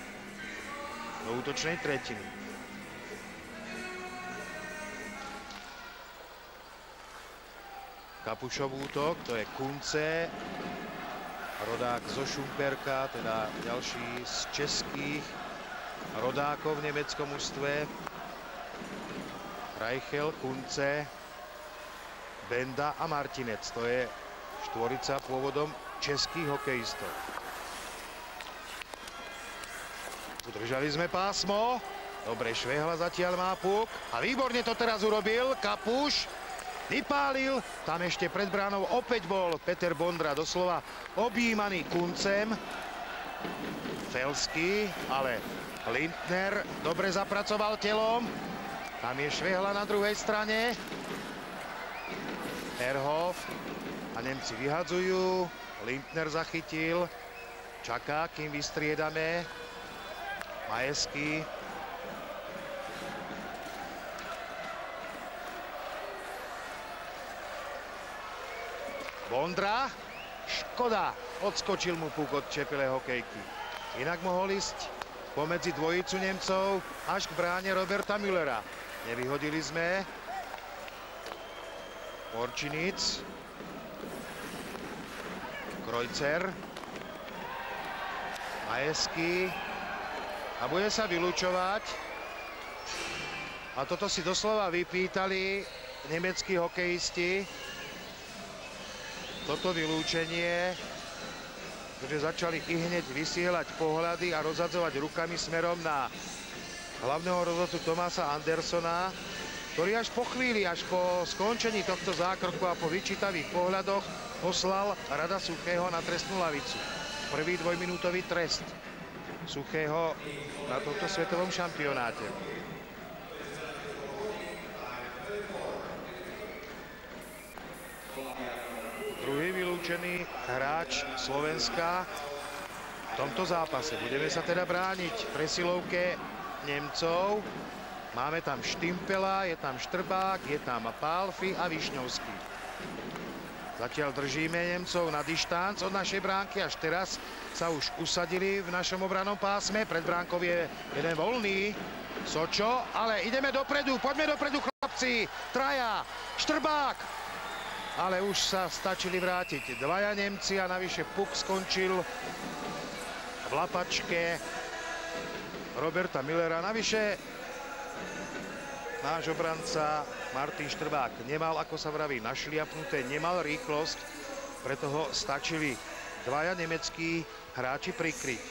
do útočnej tretiny. Kapušov útok, to je Kunce, rodák zo Šumperka, teda ďalší z českých rodákov v nemeckom mužstve. Reichel, Kunce, Benda a Martinec. To je štvorica pôvodom českých hokejistov. Udržali sme pásmo. Dobre, Švehla zatiaľ má puk. A výborne to teraz urobil Kapuš. Vypálil. Tam ešte pred bránou opäť bol Peter Bondra doslova objímaný Kuncem. Felsky, ale Lindner dobre zapracoval telom. Tam je Švehla na druhej strane. Erhof. A Nemci vyhadzujú. Lindner zachytil. Čaká, kým vystriedame. Majeský. Bondra. Škoda. Odskočil mu puk od čepilej hokejky. Inak mohol ísť pomedzi dvojicu Nemcov až k bráne Roberta Müllera. Nevyhodili sme. Orčinic. Kreuzer. Majeský. A bude sa vylúčovať. A toto si doslova vypýtali nemeckí hokejisti. Toto vylúčenie, že začali i hneď vysielať pohľady a rozhadzovať rukami smerom na hlavného rozhodcu Tomasa Andersona, ktorý až po chvíli, až po skončení tohto zákroku a po vyčítavých pohľadoch poslal Rada Suchého na trestnú lavicu. Prvý dvojminútový trest Suchého na tomto svetovom šampionáte. Druhý vylúčený hráč Slovenska v tomto zápase. Budeme sa teda brániť presilovke Nemcov. Máme tam Štimpela, je tam Štrbák, je tam Pálfi a Višňovský. Zatiaľ držíme Nemcov na dištanc od našej bránky, až teraz sa už usadili v našom obranom pásme. Pred bránkou je jeden voľný, Sočo, ale ideme dopredu, poďme dopredu chlapci, traja, Štrbák. Ale už sa stačili vrátiť dvaja Nemci a navyše puk skončil v lapačke Roberta Müllera. Navyše náš obranca Martin Štrbák nemal, ako sa vraví, našliapnuté, nemal rýchlosť, preto ho stačili dvaja nemeckí hráči prikryť.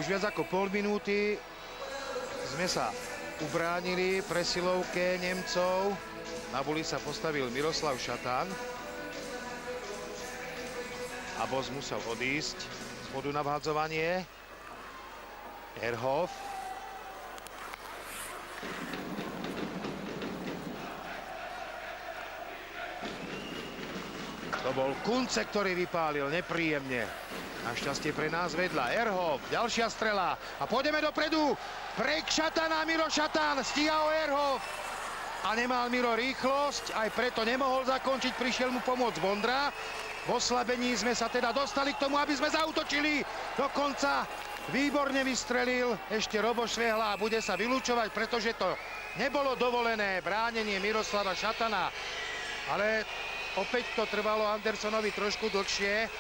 Už viac ako pol minúty sme sa ubránili presilovke Nemcov. Na buli sa postavil Miroslav Šatan. A Bos musel odísť z bodu na vhadzovanie. Erhof. To bol Kunce, ktorý vypálil nepríjemne. Našťastie pre nás vedľa. Ehrhoff, ďalšia strela. A pôjdeme dopredu. Pre Šatana, Miro Šatan. Stíha ho Ehrhoff. A nemal Miro rýchlosť, aj preto nemohol zakončiť. Prišiel mu pomôcť Vondra. V oslabení sme sa teda dostali k tomu, aby sme zaútočili. Dokonca výborne vystrelil ešte Robo Švehla a bude sa vylúčovať, pretože to nebolo dovolené bránenie Miroslava Šatana. Ale opäť to trvalo Andersonovi trošku dlhšie.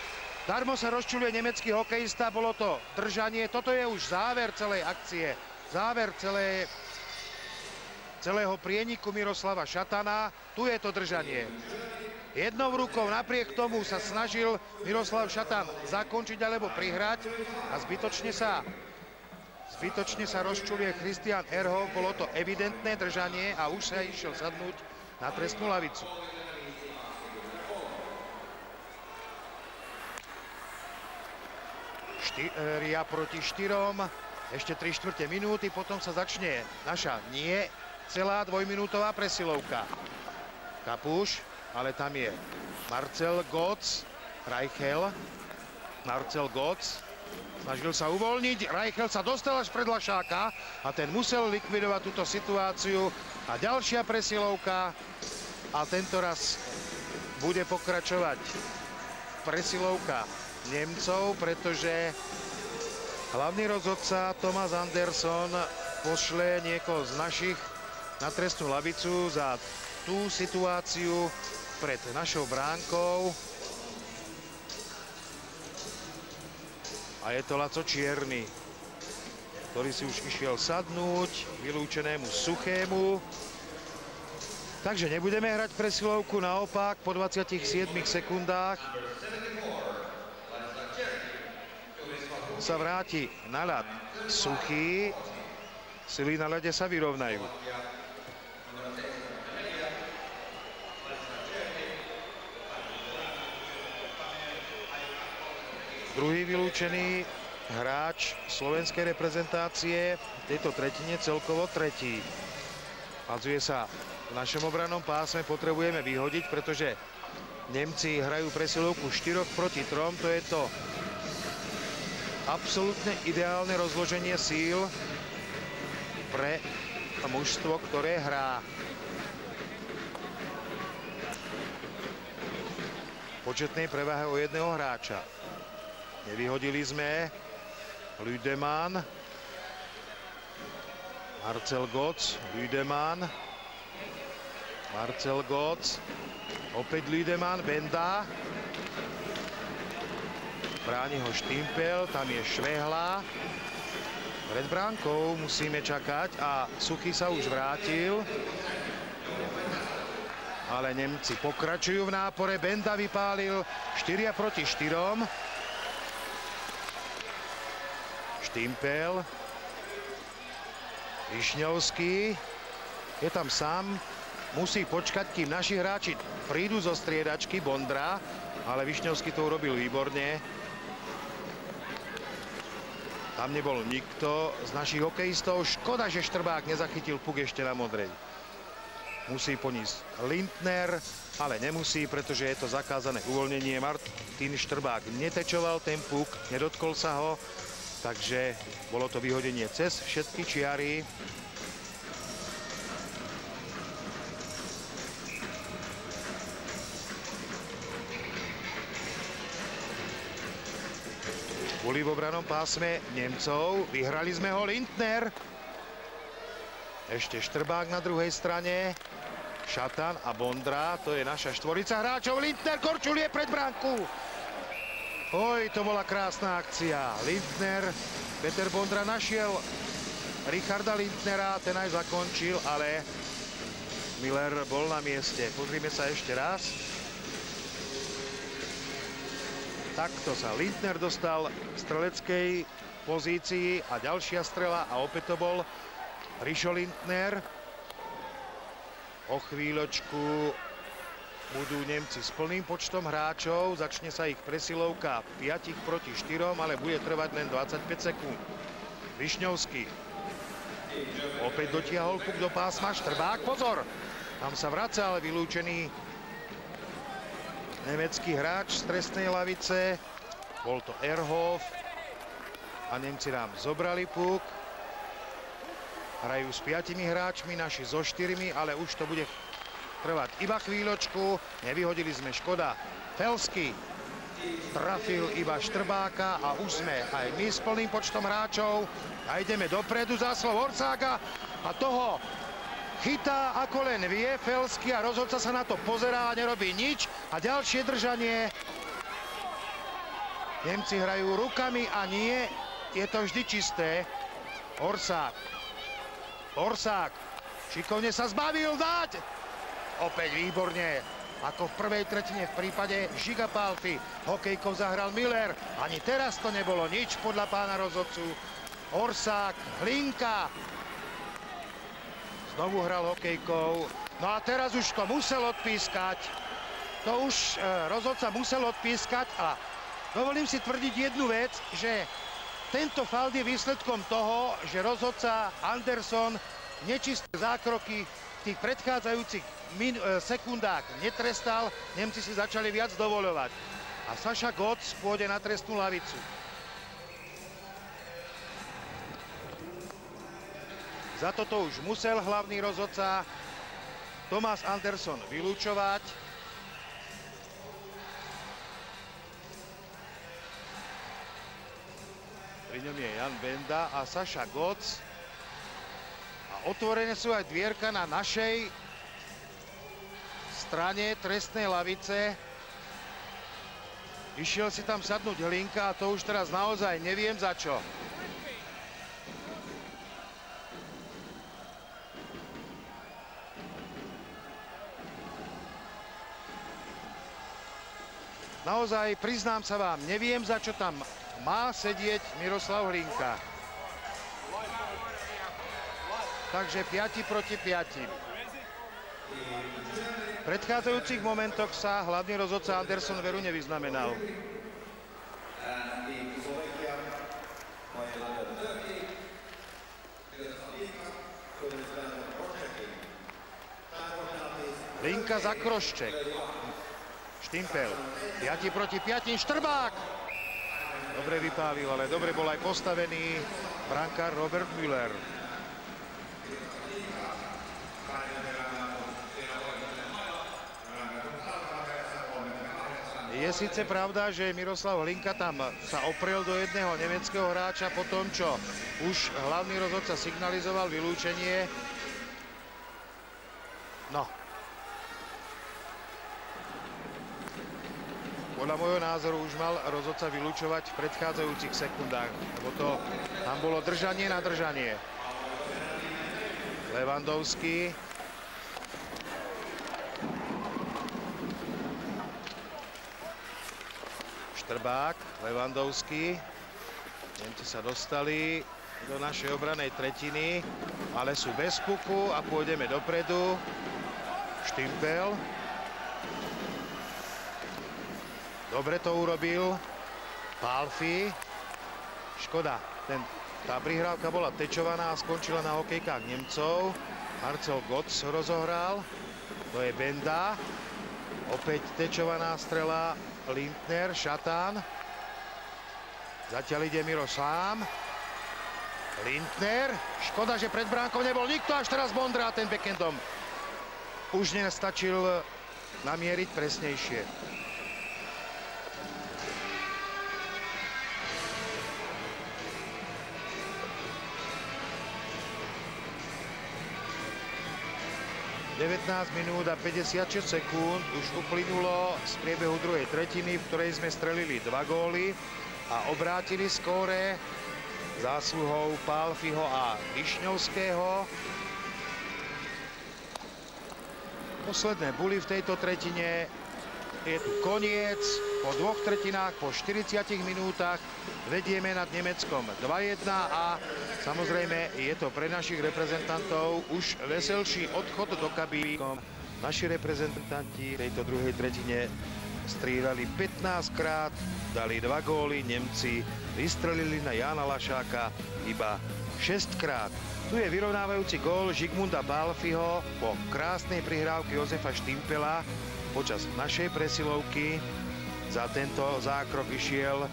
Darmo sa rozčuľuje nemecký hokejista, bolo to držanie. Toto je už záver celej akcie. Záver celého prieniku Miroslava Šatana. Tu je to držanie. Jednou rukou napriek tomu sa snažil Miroslav Šatan zakončiť alebo prihrať a zbytočne sa rozčuľuje Christian Ehrhoff. Bolo to evidentné držanie a už sa išiel sadnúť na trestnú lavicu. Štyria proti 4, ešte 3/4 minúty, potom sa začne naša nie celá dvojminútová presilovka. Kapuš, ale tam je Marcel Götz, Reichel, Marcel Götz, snažil sa uvoľniť, Reichel sa dostal až pred Lašáka a ten musel likvidovať túto situáciu a ďalšia presilovka a tento raz bude pokračovať presilovka Nemcov, pretože hlavný rozhodca Thomas Anderson pošle niekoho z našich na trestnú lavicu za tú situáciu pred našou bránkou. A je to Laco Čierny, ktorý si už išiel sadnúť vylúčenému Suchému. Takže nebudeme hrať presilovku, naopak po 27 sekundách sa vráti na ľad Suchý. Sily na ľade sa vyrovnajú. Druhý vylúčený hráč slovenskej reprezentácie v tejto tretine, celkovo tretí. Hadzuje sa v našom obrannom pásme, potrebujeme vyhodiť, pretože Nemci hrajú presilovku 4 proti 3. To je to absolútne ideálne rozloženie síl pre mužstvo, ktoré hrá. Početnej prevahe o jedného hráča. Nevyhodili sme. Lüdemann, Marcel Götz, Lüdemann, Marcel Götz, opäť Lüdemann, Benda. Bráni ho Štimpel, tam je Švehla. Pred bránkou musíme čakať a Suchý sa už vrátil. Ale Nemci pokračujú v nápore. Benda vypálil 4 proti 4. Štimpel. Višňovský. Je tam sám. Musí počkať, kým naši hráči prídu zo striedačky Bondra. Ale Višňovský to urobil výborne. Tam nebol nikto z našich hokejistov. Škoda, že Štrbák nezachytil puk ešte na modrej. Musí ponísť Lindner, ale nemusí, pretože je to zakázané uvoľnenie. Martin Štrbák netečoval ten puk, nedotkol sa ho, takže bolo to vyhodenie cez všetky čiary. Boli v obranom pásme Nemcov. Vyhrali sme ho. Lindner. Ešte Štrbák na druhej strane. Šatan a Bondra. To je naša štvorica hráčov. Lindner korčulie pred bránku. Oj, to bola krásna akcia. Lindner. Peter Bondra našiel Richarda Lindnera. Ten aj zakončil, ale Miller bol na mieste. Pozrime sa ešte raz. Takto sa Lindner dostal v streleckej pozícii a ďalšia strela a opäť to bol Rišo Lindner. O chvíľočku budú Nemci s plným počtom hráčov. Začne sa ich presilovka 5 proti 4, ale bude trvať len 25 sekúnd. Višňovský opäť dotiahol puk do pásma. Štrbák, pozor! Tam sa vracia, ale vylúčený nemecký hráč z trestnej lavice. Bol to Erhof a Nemci nám zobrali puk. Hrajú s 5 hráčmi, naši so 4, ale už to bude trvať iba chvíľočku. Nevyhodili sme, škoda. Felsky trafil iba Štrbáka a už sme aj my s plným počtom hráčov. A ideme dopredu, záslov Orsága a toho chytá ako len vie Felsky a rozhodca sa na to pozerá a nerobí nič. A ďalšie držanie. Nemci hrajú rukami a nie je to vždy čisté. Orsák šikovne sa zbavil dať. Opäť výborne, ako v prvej tretine v prípade Žiga Pálfy. Hokejkou zahral Miller. Ani teraz to nebolo nič podľa pána rozhodcu. Orsák, Hlinka. Znovu hral hokejkou. No a teraz už to musel odpískať. To už rozhodca musel odpískať a dovolím si tvrdiť jednu vec, že tento faul je výsledkom toho, že rozhodca Anderson nečisté zákroky v tých predchádzajúcich sekundách netrestal. Nemci si začali viac dovoľovať. A Saša Götz pôjde na trestnú lavicu. Za toto už musel hlavný rozhodca Thomas Anderson vylúčovať. Pri ňom je Jan Benda a Saša Götz. A otvorené sú aj dvierka na našej strane trestnej lavice. Išiel si tam sadnúť Hlinka a to už teraz naozaj neviem za čo. Naozaj, priznám sa vám, neviem za čo tam má sedieť Miroslav Hlinka. Takže 5 proti 5. V predchádzajúcich momentoch sa hlavný rozhodca Anderson veru nevyznamenal. Hlinka za Krošček. Štimpel. 5 proti 5. Štrbák. Dobre vypálil, ale dobre bol aj postavený brankár Robert Müller. Je síce pravda, že Miroslav Hlinka tam sa oprel do jedného nemeckého hráča po tom, čo už hlavný rozhodca signalizoval vylúčenie. No. Podľa môjho názoru už mal rozhodca vylúčovať v predchádzajúcich sekundách, lebo to tam bolo držanie na držanie. Lewandowski. Štrbák, Lewandowski. Nemci sa dostali do našej obranej tretiny, ale sú bez puku a pôjdeme dopredu. Štimpel. Dobre to urobil Pálfy. Škoda, tá prihrávka bola tečovaná a skončila na hokejkách Nemcov. Marcel Götz rozohral. To je Benda. Opäť tečovaná strela. Lindner, Šatán. Zatiaľ ide Miro sám. Lindner. Škoda, že pred bránkou nebol nikto. Až teraz Bondra ten backendom už nestačil namieriť presnejšie. minút a 56 sekúnd už uplynulo z priebehu druhej tretiny, v ktorej sme strelili 2 góly a obrátili skóre zásluhou Pálfyho a Višňovského. Posledné buly v tejto tretine. Je tu koniec. Po 2 tretinách, po 40 minútach vedieme nad Nemeckom 2-1 a samozrejme je to pre našich reprezentantov už veselší odchod do kabíny. Naši reprezentanti v tejto druhej tretine strieľali 15 krát, dali 2 góly, Nemci vystrelili na Jána Lašáka iba 6 krát. Tu je vyrovnávajúci gól Žigmunda Pálfyho po krásnej prihrávke Jozefa Štimpela počas našej presilovky. Za tento zákrok išiel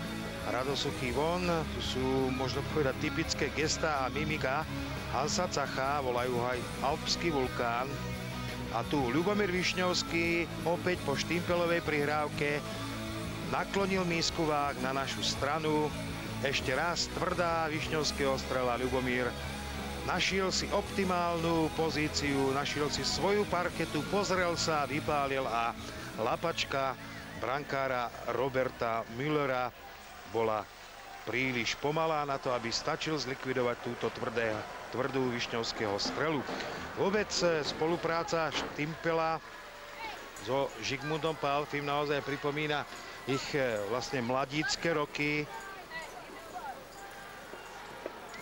radosuchý von. Tu sú, možno povedať, typické gestá a mimika Hansa Cacha, volajú ho aj Alpský vulkán. A tu Ľubomír Višňovský opäť po Štimpelovej prihrávke naklonil mísku váh na našu stranu. Ešte raz tvrdá Višňovského strela. Ľubomír našiel si optimálnu pozíciu, našiel si svoju parketu, pozrel sa, vypálil a lapačka brankára Roberta Müllera bola príliš pomalá na to, aby stačil zlikvidovať túto tvrdú Višňovského strelu. Vôbec spolupráca Štimpela so Žigmundom Pálfim naozaj pripomína ich vlastne mladícke roky.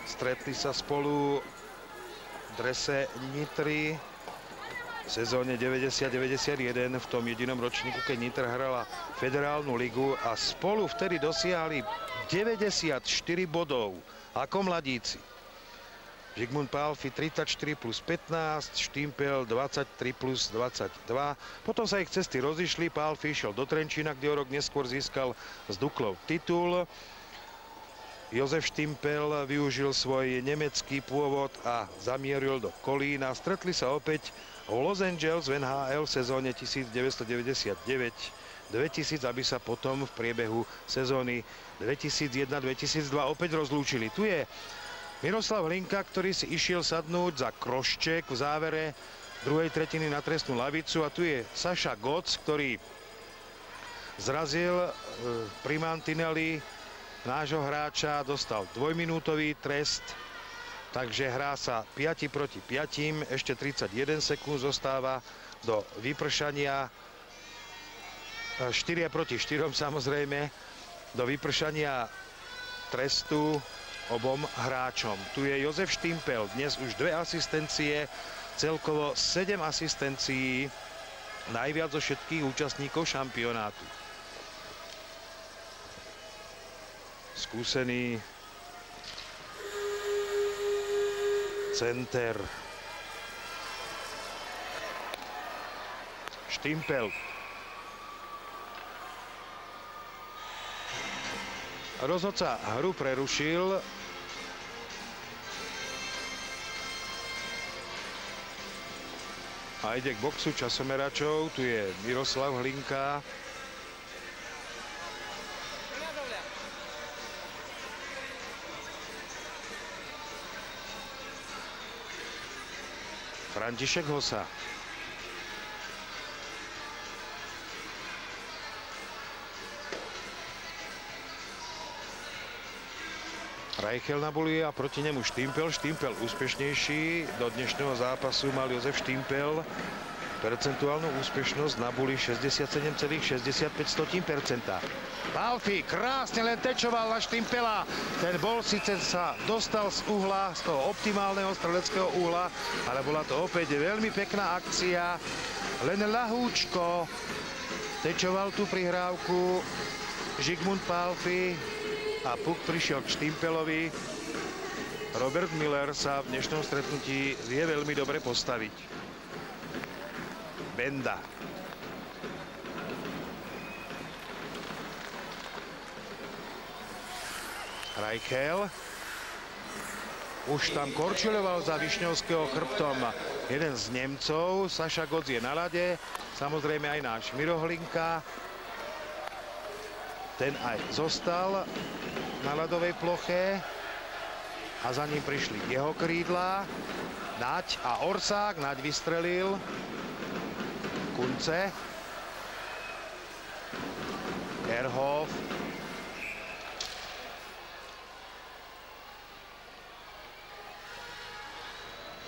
Stretli sa spolu v drese Nitry v sezóne 90-91 v tom jedinom ročníku, keď Nitra hrala federálnu ligu, a spolu vtedy dosiahli 94 bodov ako mladíci. Žigmund Pálfi 34 plus 15, Štimpel 23 plus 22. Potom sa ich cesty rozišli, Pálfi išiel do Trenčína, kde o rok neskôr získal s Duklou titul. Jozef Štimpel využil svoj nemecký pôvod a zamieril do Kolína. Stretli sa opäť v Los Angeles v NHL v sezóne 1999-2000, aby sa potom v priebehu sezóny 2001-2002 opäť rozlúčili. Tu je Miroslav Hlinka, ktorý si išiel sadnúť za Krošček v závere druhej tretiny na trestnú lavicu, a tu je Saša Goc, ktorý zrazil pri mantineli nášho hráča, dostal dvojminútový trest, takže hrá sa 5 proti 5, ešte 31 sekúnd zostáva do vypršania, 4 proti 4 samozrejme, do vypršania trestu obom hráčom. Tu je Jozef Štimpel, dnes už 2 asistencie, celkovo 7 asistencií, najviac zo všetkých účastníkov šampionátu. Skúsený center Štimpel. Rozhodca hru prerušil. A ide k boxu časomeračov. Tu je Miroslav Hlinka. František Hosa. Reichel nabuluje a proti nemu Štimpel. Štimpel úspešnejší. Do dnešného zápasu mal Jozef Štimpel percentuálnu úspešnosť na buli 67,65%. Pálfi krásne len tečoval na Štimpela. Ten bol síce sa dostal z uhla, z toho optimálneho streleckého uhla, ale bola to opäť veľmi pekná akcia. Len ľahúčko tečoval tú prihrávku Žigmund Pálfi a puk prišiel k Štimpelovi. Robert Müller sa v dnešnom stretnutí vie veľmi dobre postaviť. Benda. Reichel. Už tam korčuľoval za Višňovského chrbtom jeden z Nemcov. Saša Goc je na ľade. Samozrejme aj náš Miro Hlinka. Ten aj zostal na ľadovej ploche a za ním prišli jeho krídla. Naď a Orsák. Naď vystrelil. Kunce. Erhof.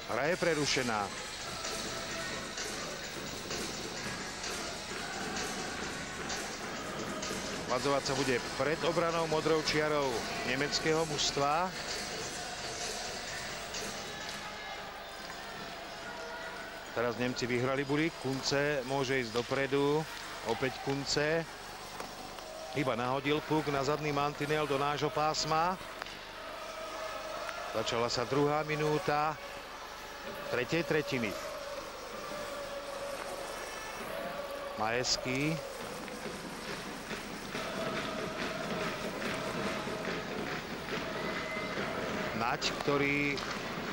Hra je prerušená. Vadzovať sa bude pred obranou modrou čiarou nemeckého mužstva. Teraz Nemci vyhrali buli. Kunce môže ísť dopredu. Opäť Kunce. Iba nahodil puk na zadný mantinel do nášho pásma. Začala sa druhá minúta tretej tretiny. Majeský. Naď, ktorý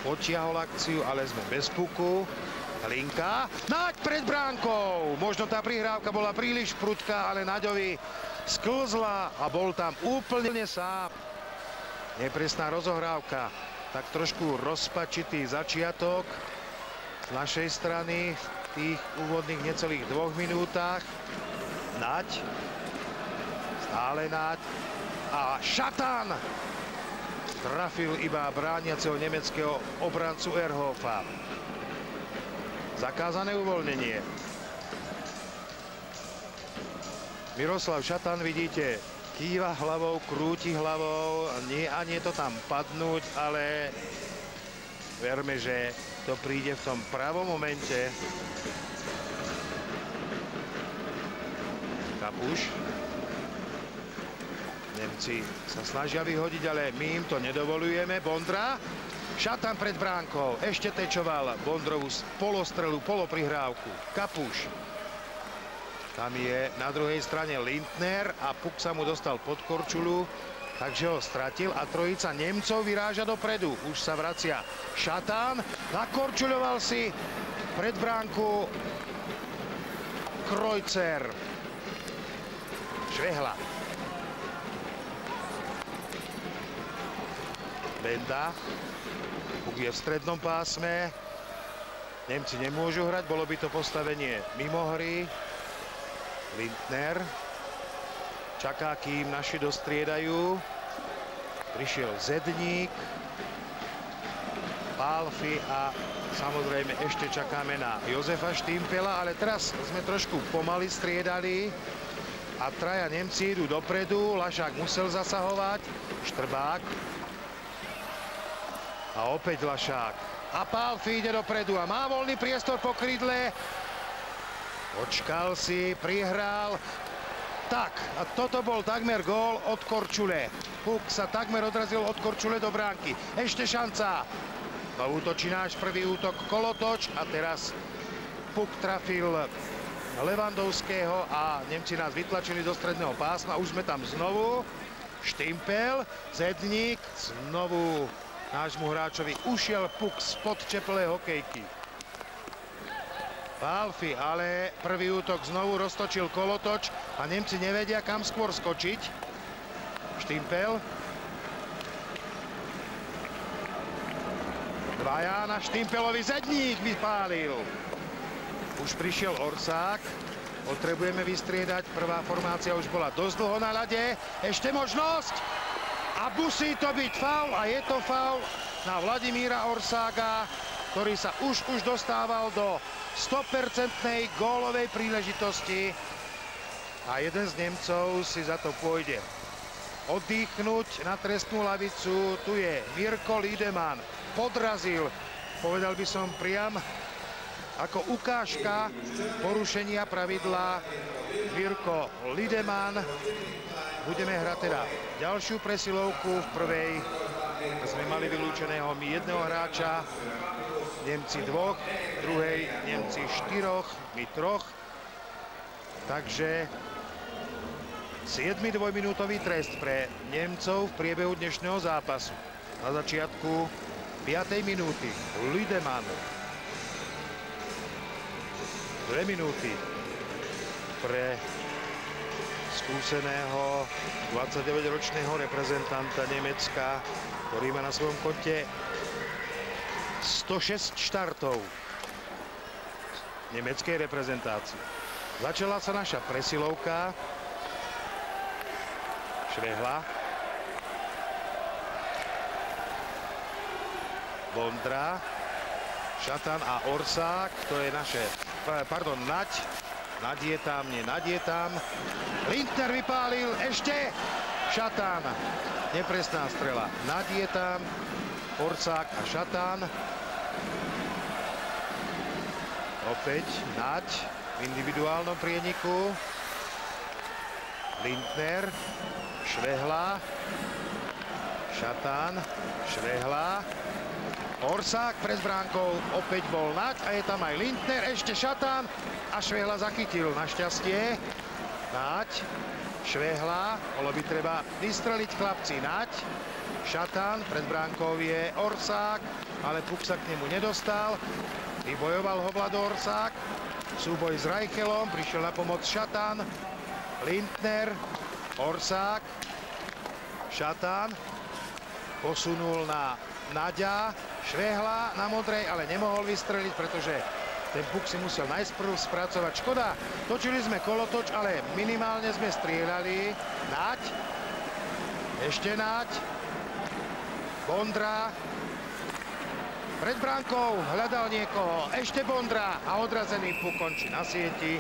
potiahol akciu, ale sme bez puku. Hlinka, Naď pred bránkou. Možno tá prihrávka bola príliš prudká, ale Naďovi sklzla a bol tam úplne sám. Nepresná rozohrávka, tak trošku rozpačitý začiatok z našej strany v tých úvodných necelých 2 minútach. Naď, stále Naď a Šatan trafil iba brániaceho nemeckého obrancu Erhofa. Zakázané uvoľnenie. Miroslav Šatan, vidíte, kýva hlavou, krúti hlavou, nie a nie to tam padnúť, ale verme, že to príde v tom pravom momente. Kapuš. Nemci sa snažia vyhodiť, ale my im to nedovolujeme. Bondra. Šatan pred bránkou. Ešte tečoval Bondrovú polostrelu, poloprihrávku. Kapuš. Tam je na druhej strane Lindner a puk sa mu dostal pod korčulu, takže ho stratil a trojica Nemcov vyráža dopredu. Už sa vracia Šatan. Nakorčuľoval si pred bránku Kreuzer. Švehla. Benda. Puk je v strednom pásme. Nemci nemôžu hrať, bolo by to postavenie mimo hry. Lindner. Čaká, kým naši dostriedajú. Prišiel Zedník. Pálfi a samozrejme ešte čakáme na Jozefa Štimpela, ale teraz sme trošku pomaly striedali a traja Nemci idú dopredu. Lašák musel zasahovať. Štrbák. A opäť Lašák. A Pálfi ide dopredu a má voľný priestor po krydle. Počkal si, prihral. Tak, a toto bol takmer gól od Korčule. Puk sa takmer odrazil od Korčule do bránky. Ešte šanca. To útočí náš prvý útok Kolotoč a teraz puk trafil Levandovského a Nemci nás vytlačili do stredného pásma. Už sme tam znovu. Štimpel, Zedník, znovu nášmu hráčovi ušiel puk spod čepelej hokejky. Pálfi, ale prvý útok znovu roztočil Kolotoč a Nemci nevedia, kam skôr skočiť. Štimpel. Dvaja na Štimpelovi, Zedník vypálil. Už prišiel Orsák. Potrebujeme vystriedať. Prvá formácia už bola dosť dlho na ľade. Ešte možnosť. A musí to byť faul a je to faul na Vladimíra Orsága, ktorý sa už dostával do 100% gólovej príležitosti a jeden z Nemcov si za to pôjde oddychnúť na trestnú lavicu. Tu je Mirko Liedemann. Podrazil, povedal by som priam, ako ukážka porušenia pravidla Mirko Liedemann. Budeme hrať teda ďalšiu presilovku. V prvej sme mali vylúčeného my jedného hráča, Nemci dvoch, v druhej Nemci 4, my 3. Takže 7. dvojminútový trest pre Nemcov v priebehu dnešného zápasu. Na začiatku 5. minúty Liedemann. 2 minúty pre skúseného 29-ročného reprezentanta Nemecka, ktorý má na svojom konte 106 štartov nemeckej reprezentácie. Začala sa naša presilovka. Švehla. Bondra. Šatan a Orsák. To je naše... Pardon, Naď. Naď je tam, nie Naď je tam. Lindner vypálil. Ešte. Šatan. Nepresná strela. Naď je tam. Orsák a Šatan. Opäť Naď v individuálnom prieniku. Lindner. Švehla. Šatan. Švehla. Orsák pred bránkou. Opäť bol Naď a je tam aj Lindner. Ešte Šatan. A Švehla zachytil. Našťastie. Naď. Švehla. Bolo by treba vystreliť, chlapci. Naď. Šatan, pred bránkou je Orsák, ale puk sa k nemu nedostal. Vybojoval ho Vlado Orsák. Súboj s Reichelom, prišiel na pomoc Šatan, Lindner, Orsák, Šatan, posunul na Naďa, Švehla na modrej, ale nemohol vystreliť, pretože ten puk si musel najprv spracovať. Škoda, točili sme kolotoč, ale minimálne sme strieľali. Naď, ešte Naď, Bondra, pred bránkou hľadal niekoho, ešte Bondra a odrazený puk končí na sieti.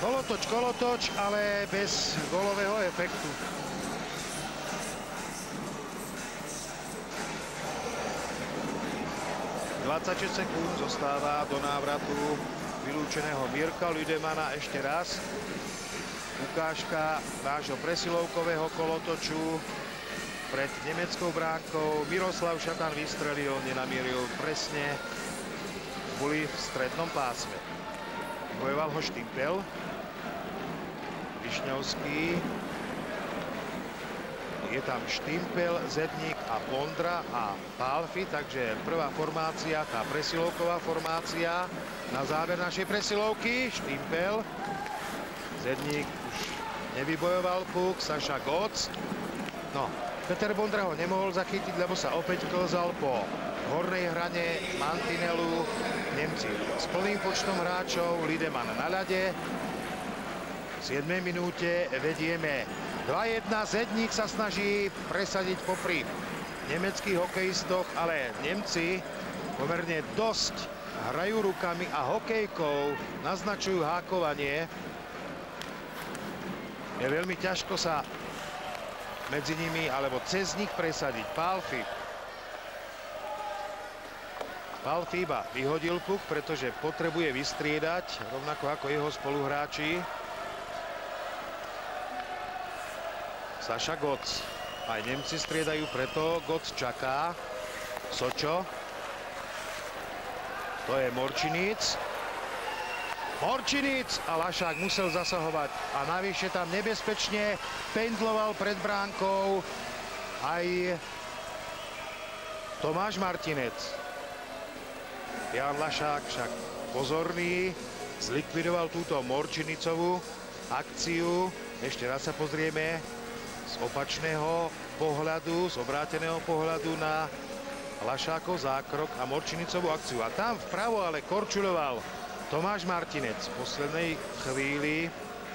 Kolotoč, ale bez gólového efektu. 26 sekúnd zostáva do návratu vylúčeného Mirka Lüdemana. Ešte raz ukážka nášho presilovkového kolotoču pred nemeckou bránkou. Miroslav Šatan vystrelil, nenamieril presne, boli v strednom pásme. Bojoval ho Štimpel, Višňovský. Je tam Štimpel, Zedník a Bondra a Pálfi, takže prvá formácia, tá presilovková formácia. Na záver našej presilovky Štimpel, Zedník už nevybojoval puk, Saša Goc. No, Peter Bondra ho nemohol zachytiť, lebo sa opäť klzal po hornej hrane mantinelu. Nemci s plným počtom hráčov, Lüdeman na ľade. V 7. minúte vedieme 2-1. Zedník sa snaží presadiť popri nemeckých hokejistoch, ale Nemci pomerne dosť hrajú rukami a hokejkou naznačujú hákovanie. Je veľmi ťažko sa medzi nimi alebo cez nich presadiť. Pálfi iba vyhodil puk, pretože potrebuje vystriedať, rovnako ako jeho spoluhráči. Saša Goc. Aj Nemci striedajú, preto Goc čaká. Sočo. To je Morčinic. A Lašák musel zasahovať. A navyše tam nebezpečne pendloval pred bránkou aj Tomáš Martinec. Jan Lašák však pozorný, zlikvidoval túto Morčinicovú akciu. Ešte raz sa pozrieme z opačného pohľadu, z obráteného pohľadu na Lašákov zákrok a Morčinicovú akciu. A tam vpravo ale korčuľoval Tomáš Martinec. V poslednej chvíli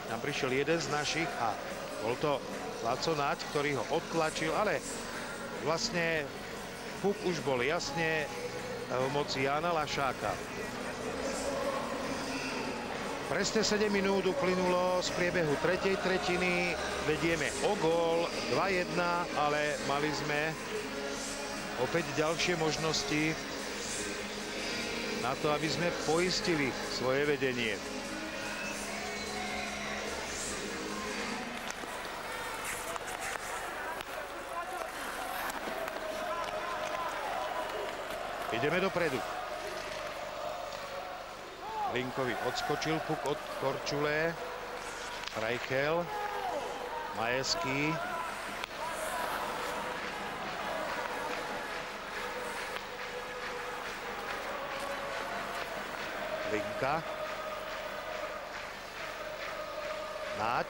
tam prišiel jeden z našich a bol to Laco Naď, ktorý ho odtlačil, ale vlastne puk už bol jasne v moci Jana Lašáka. Presne 7 minút uplynulo z priebehu tretej tretiny. Vedieme o gól 2-1, ale mali sme opäť ďalšie možnosti na to, aby sme poistili svoje vedenie. Ideme dopredu. Linkovi odskočil puk od Korčule. Reichel. Majeský. Linka. Naď.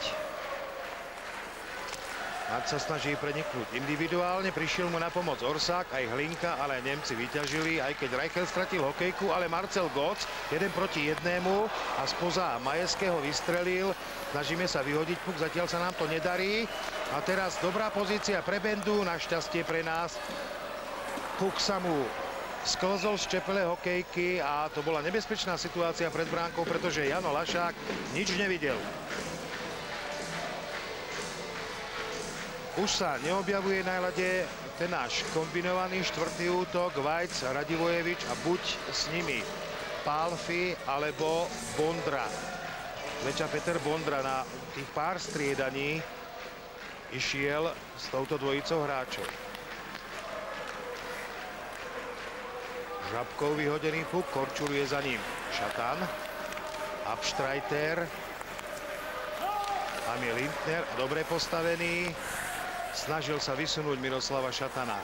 Naď sa snaží preniknúť individuálne. Prišiel mu na pomoc Orsák, aj Hlinka, ale Nemci vyťažili, aj keď Reichel stratil hokejku, ale Marcel Goc 1 proti 1 a spoza Majeského vystrelil. Snažíme sa vyhodiť puk, zatiaľ sa nám to nedarí. A teraz dobrá pozícia pre Bendu, našťastie pre nás. Puk sa mu sklzol z čepele hokejky a to bola nebezpečná situácia pred bránkou, pretože Jano Lašák nič nevidel. Už sa neobjavuje na ľade ten náš kombinovaný štvrtý útok, Vajc, Radivojevič a buď s nimi Pálfi alebo Bondra. Zväčša Peter Bondra na tých pár striedaní išiel s touto dvojicou hráčov. Žabkov vyhodený puk, korčuluje za ním Šatan, Abstreiter, tam je Lindner, dobre postavený. snažil sa vysunúť Miroslava Šatana.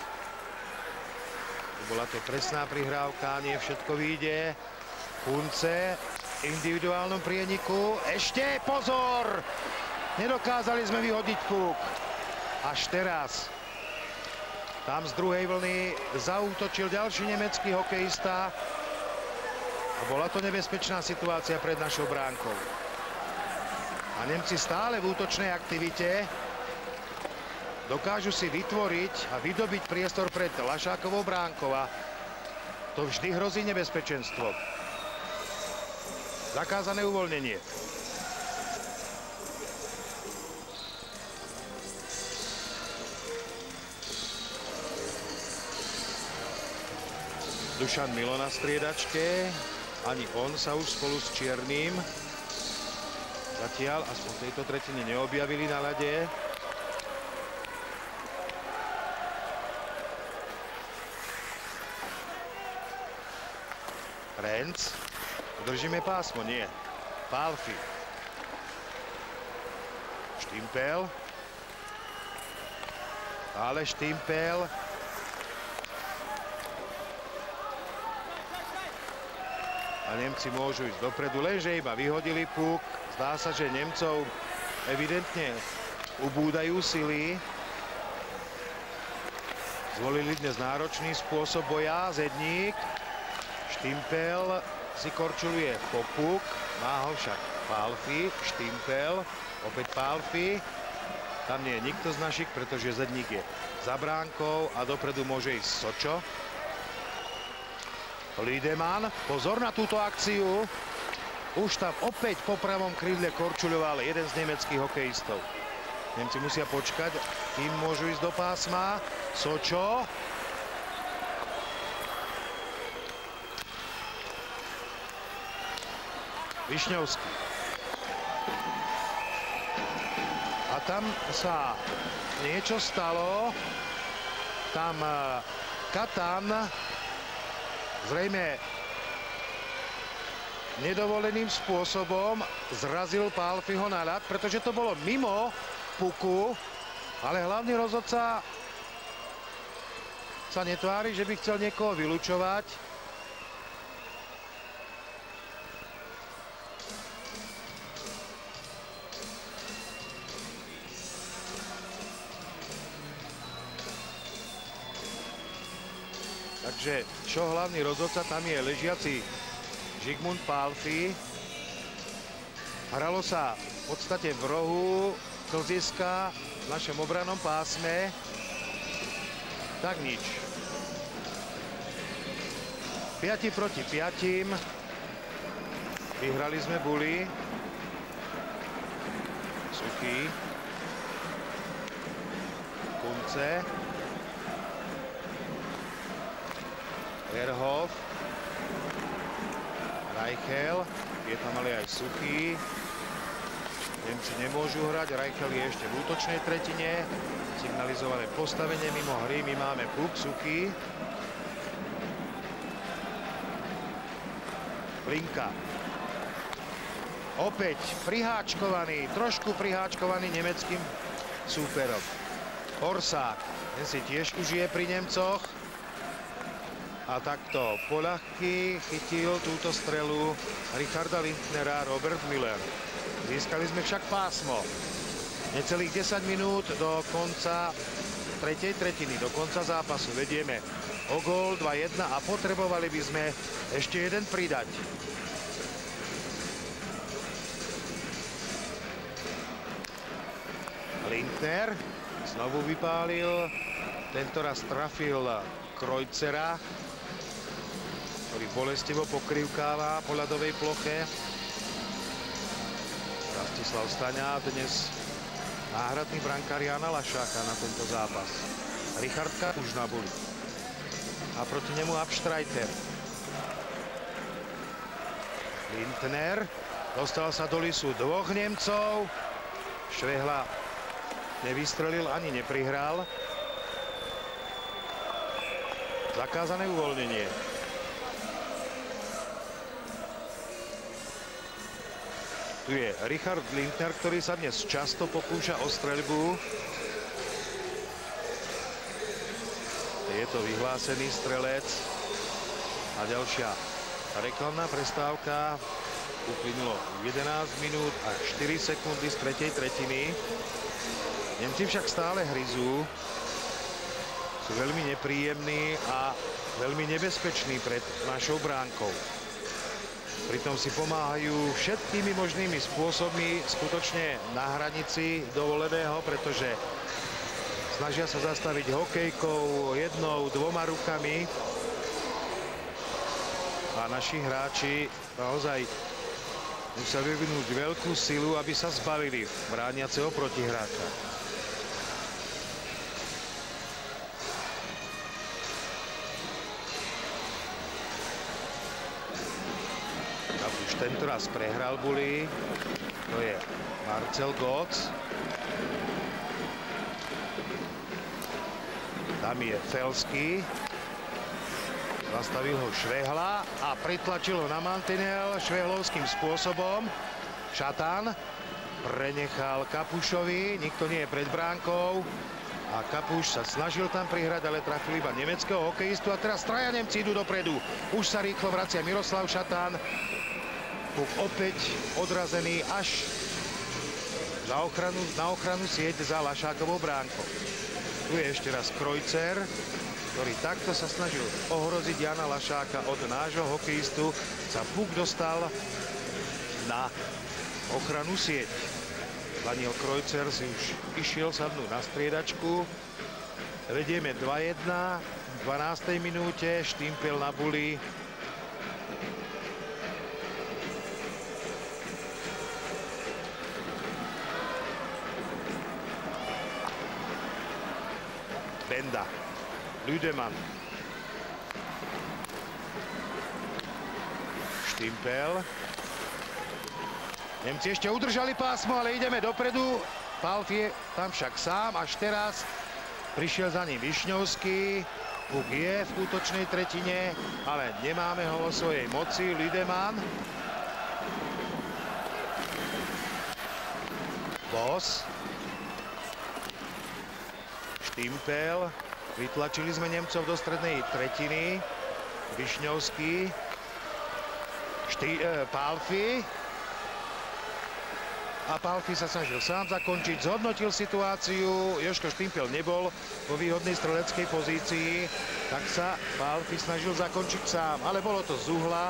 Bola to presná prihrávka, nie všetko vyjde. Kunce v individuálnom prieniku. Ešte pozor! Nedokázali sme vyhodiť puk. Až teraz. Tam z druhej vlny zaútočil ďalší nemecký hokejista. A bola to nebezpečná situácia pred našou bránkou. A Nemci stále v útočnej aktivite dokážu si vytvoriť a vydobiť priestor pred Lašákovou bránkou. A to vždy hrozí nebezpečenstvo. Zakázané uvoľnenie. Dušan Milo na striedačke. Ani on sa už spolu s Čiernym zatiaľ aspoň v tejto tretine neobjavili na ľade. Renc. Držíme pásmo, nie. Pálfi. Štimpel. Ale Štimpel. A Nemci môžu ísť dopredu, lenže iba vyhodili puk. Zdá sa, že Nemcov evidentne ubúdajú sily. Zvolili dnes náročný spôsob boja. Zedník. Štimpel si korčuluje po puk. Má ho však Pálfi. Štimpel. Opäť Pálfi. Tam nie je nikto z našich, pretože Zedník je za bránkou a dopredu môže ísť Sočo. Liedemann, pozor na túto akciu. Už tam opäť po pravom krídle korčuľoval jeden z nemeckých hokejistov. Nemci musia počkať, kým môžu ísť do pásma. Sočo. Višňovský. A tam sa niečo stalo. Tam Katan zrejme nedovoleným spôsobom zrazil Pálfiho na ľad, pretože to bolo mimo puku, ale hlavný rozhodca sa netvári, že by chcel niekoho vylučovať. Takže čo hlavný rozhodca, tam je ležiaci Žigmund Pálfi. Hralo sa v podstate v rohu klziska v našom obrannom pásme. Tak nič. 5 proti 5. Vyhrali sme Buli. Suchý. Kunce. Verhoff. Reichel. Je tam ale aj Suchý. Nemci nemôžu hrať. Reichel je ešte v útočnej tretine. Signalizované postavenie mimo hry. My máme puk. Suchý. Blinka. Opäť priháčkovaný, trošku priháčkovaný nemeckým súperom. Horsák. Ten si tiež užije pri Nemcoch. A takto poľahky chytil túto strelu Richarda Lindnera Robert Müller. Získali sme však pásmo. Necelých 10 minút do konca tretej tretiny, do konca zápasu. Vedieme o gól 2-1 a potrebovali by sme ešte jeden pridať. Lindner znovu vypálil. Tentoraz trafil Kreutzera, ktorý bolestivo pokrývkáva po ľadovej ploche. Rastislav Staňa, dnes náhradný brankár Jana Lašáka na tento zápas. Richard už na Buli. A proti nemu Abstreiter. Lindner dostal sa do lisu dvoch Nemcov. Švehla nevystrelil ani neprihral. Zakázané uvoľnenie. Tu je Richard Lindner, ktorý sa dnes často pokúša o streľbu. je to vyhlásený strelec. A ďalšia reklamná prestávka. Uplynulo 11 minút a 4 sekundy z tretej tretiny. Nemci však stále hryzú. Sú veľmi nepríjemní a veľmi nebezpeční pred našou bránkou. Pritom si pomáhajú všetkými možnými spôsobmi, skutočne na hranici dovoleného, pretože snažia sa zastaviť hokejkou jednou, dvoma rukami. A naši hráči naozaj musia vyvinúť veľkú silu, aby sa zbavili brániaceho protihráča. Už tento raz prehral bully. To je Marcel Goc. Tam je Felsky. Zastavil ho Švehla a pritlačil ho na mantinel švehlovským spôsobom. Šatan prenechal Kapušovi, nikto nie je pred bránkou. A Kapuš sa snažil tam prihrať, ale trafil iba nemeckého hokejistu. A teraz traja Nemci idú dopredu. Už sa rýchlo vracia Miroslav Šatan. Puk opäť odrazený až na ochranu sieť za Lašákovou bránkou. Tu je ešte raz Kreuzer, ktorý takto sa snažil ohroziť Jana Lašáka. Od nášho hokejistu sa puk dostal na ochranu sieť. Daniel Kreuzer si už išiel sadnúť na striedačku. Vedieme 2-1 v 12. minúte. Štimpel na bully. Benda, Lüdemann, Štimpel. Nemci ešte udržali pásmo, ale ideme dopredu. Palf je tam však sám, až teraz prišiel za ním Višňovský. Puk je v útočnej tretine, ale nemáme ho vo svojej moci. Lüdemann. Boss. Štimpel. Vytlačili sme Nemcov do strednej tretiny. Višňovský. Palfi. A Palfi sa snažil sám zakončiť. Zhodnotil situáciu. Jožko Štimpel nebol vo výhodnej streleckej pozícii. Tak sa Palfi snažil zakončiť sám. Ale bolo to z uhla.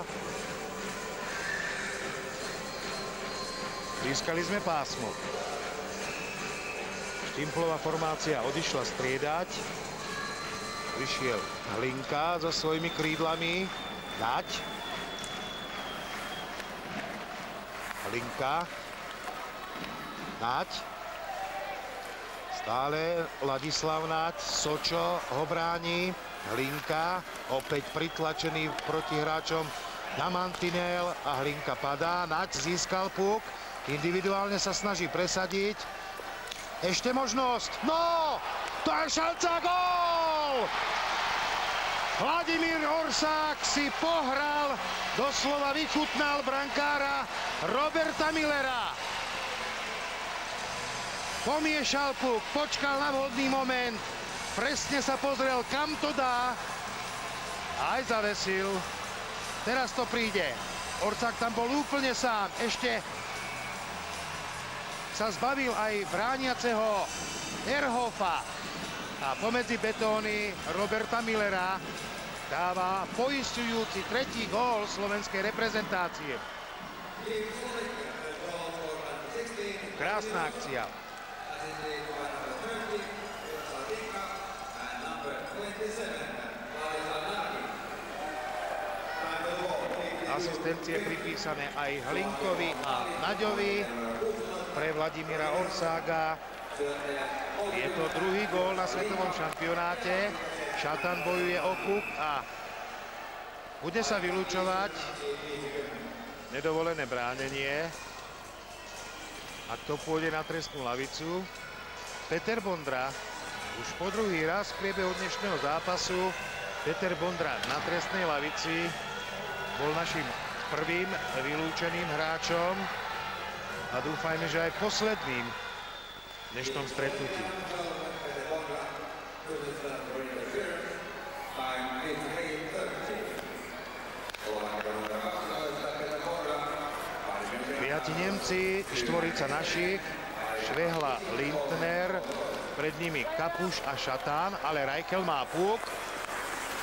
Získali sme pásmo. Štimplová formácia odišla striedať. Vyšiel Hlinka so svojimi krídlami. Nať. Hlinka. Nať. Stále Ladislav Nať. Sočo ho bráni. Hlinka. Opäť pritlačený protihráčom na mantinel. A Hlinka padá. Nať získal puk. Individuálne sa snaží presadiť. Ešte možnosť. No! To je šanca, gól! Vladimír Orsák si pohral, doslova vychutnal brankára Roberta Millera. Pomiešal puk, počkal na vhodný moment, presne sa pozrel, kam to dá. Aj zavesil. Teraz to príde. Orsák tam bol úplne sám. Ešte sa zbavil aj brániaceho Erhofa a pomedzi betóny Roberta Millera dáva poisťujúci tretí gól slovenskej reprezentácie. Krásna akcia. Asistencie pripísané aj Hlinkovi a Naďovi. Pre Vladimíra Orsága je to druhý gól na svetovom šampionáte. Šatan bojuje o puk a bude sa vylúčovať nedovolené bránenie. Ak to pôjde na trestnú lavicu. Peter Bondra už po druhý raz v priebehu dnešného zápasu. Peter Bondra na trestnej lavici bol našim prvým vylúčeným hráčom. A dúfajme, že aj posledným v dnešnom stretnutí. Nemci, štvorica našich, Švehla, Lindner, pred nimi Kapuš a Šatán, ale Reichel má puk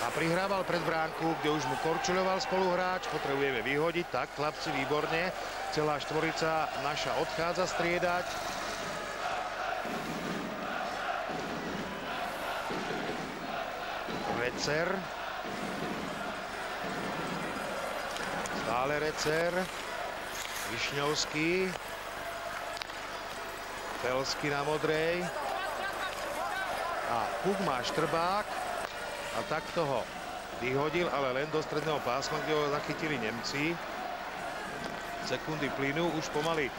a prihrával pred bránku, kde už mu korčuľoval spoluhráč. Potrebujeme vyhodiť, tak chlapci, výborne. Celá štvorica naša odchádza striedať. Recer. Stále Recer. Višňovský. Felsky na modrej. A puk má Štrbák. A takto ho vyhodil, ale len do stredného pásma, kde ho zachytili Nemci. Sekundy plynú, už pomaly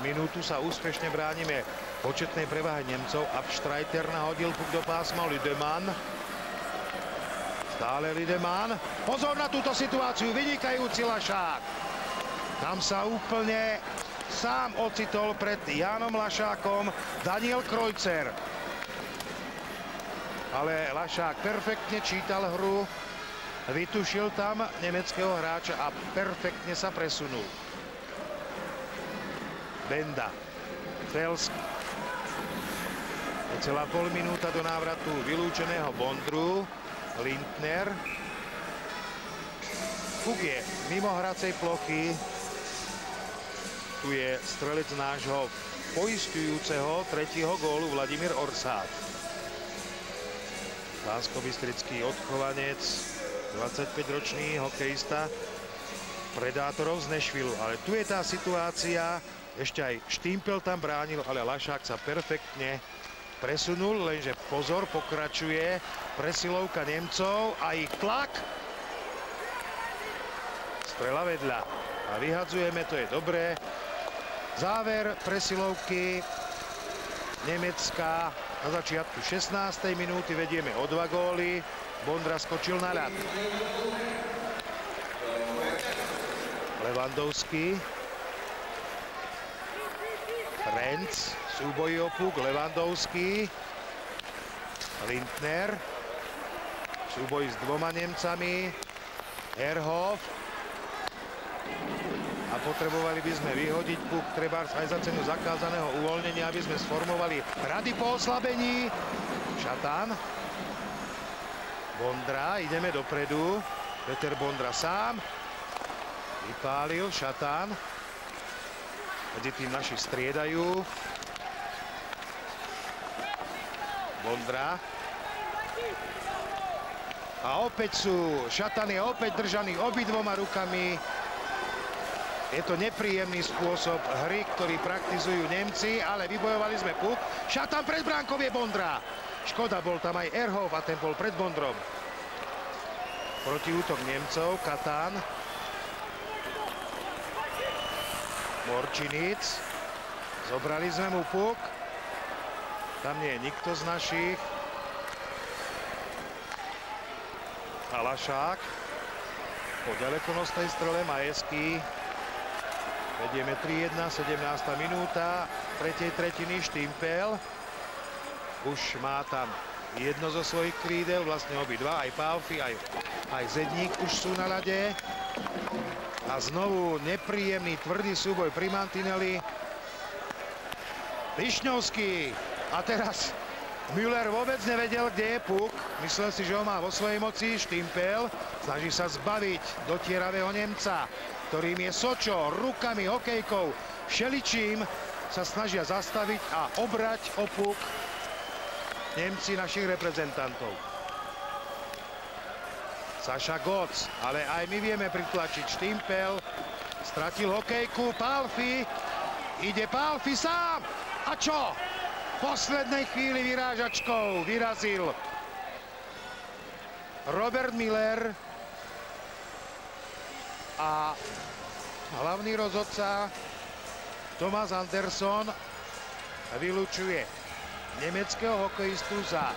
minútu sa úspešne bránime početnej prevahe Nemcov. Abstreiter nahodil puk do pásma, Lüdemann. Stále Lüdemann. Pozor na túto situáciu, vynikajúci Lašák. Tam sa úplne sám ocitol pred Jánom Lašákom Daniel Kreuzer. Ale Lašák perfektne čítal hru, vytušil tam nemeckého hráča a perfektne sa presunul. Benda, Felsky. Celá pol minúta do návratu vylúčeného Bondru. Lindner. Puk je mimo hracej plochy. Tu je strelec nášho poisťujúceho tretieho gólu Vladimír Orsát. Banskobystrický odchovanec, 25-ročný hokejista Predátorov z Nešvilu. Ale tu je tá situácia, ešte aj Štimpel tam bránil, ale Lašák sa perfektne presunul, lenže pozor, pokračuje presilovka Nemcov a ich tlak. Strela vedľa a vyhadzujeme, to je dobré. Záver presilovky Nemecka na začiatku 16. minúty, vedieme o 2 góly. Bondra skočil na ľad. Levandovský. Renz, súboj o puk, Levandovský. Lindner. Súboj s dvoma Nemcami. Herhoff. A potrebovali by sme vyhodiť puk, treba aj za cenu zakázaného uvoľnenia, aby sme sformovali rady po oslabení. Šatán. Bondra, ideme dopredu. Peter Bondra sám. Vypálil Šatán. Medzi tým naši striedajú. Bondra. A opäť sú Šatán je opäť držaný obidvoma rukami. Je to nepríjemný spôsob hry, ktorý praktizujú Nemci, ale vybojovali sme puk. Šatán pred bránkou je Bondra. Škoda, bol tam aj Erhoff a ten bol pred Bondrom. Protiútok Nemcov, Katán. Morčinic. Zobrali sme mu puk. Tam nie je nikto z našich. A Lašák. Po ďalekonosnej strele Majeský. Vedieme 3-1, 17. minúta, tretej tretiny Štimpel. Už má tam jedno zo svojich krídel, vlastne obidva, aj Pálfi, aj Zedník už sú na ľade. A znovu nepríjemný, tvrdý súboj pri mantineli. Višňovský. A teraz Müller vôbec nevedel, kde je puk. Myslel si, že ho má vo svojej moci. Štimpel snaží sa zbaviť dotieravého Nemca, ktorým je Sočo, rukami, hokejkou, všeličím sa snažia zastaviť a obrať o puk Nemci našich reprezentantov. Saša Goc, ale aj my vieme pritlačiť. Štimpel stratil hokejku, Pálfi, ide Pálfi sám. A čo? V poslednej chvíli vyrážačkou vyrazil Robert Miller a hlavný rozhodca Thomas Anderson vylučuje nemeckého hokejistu za.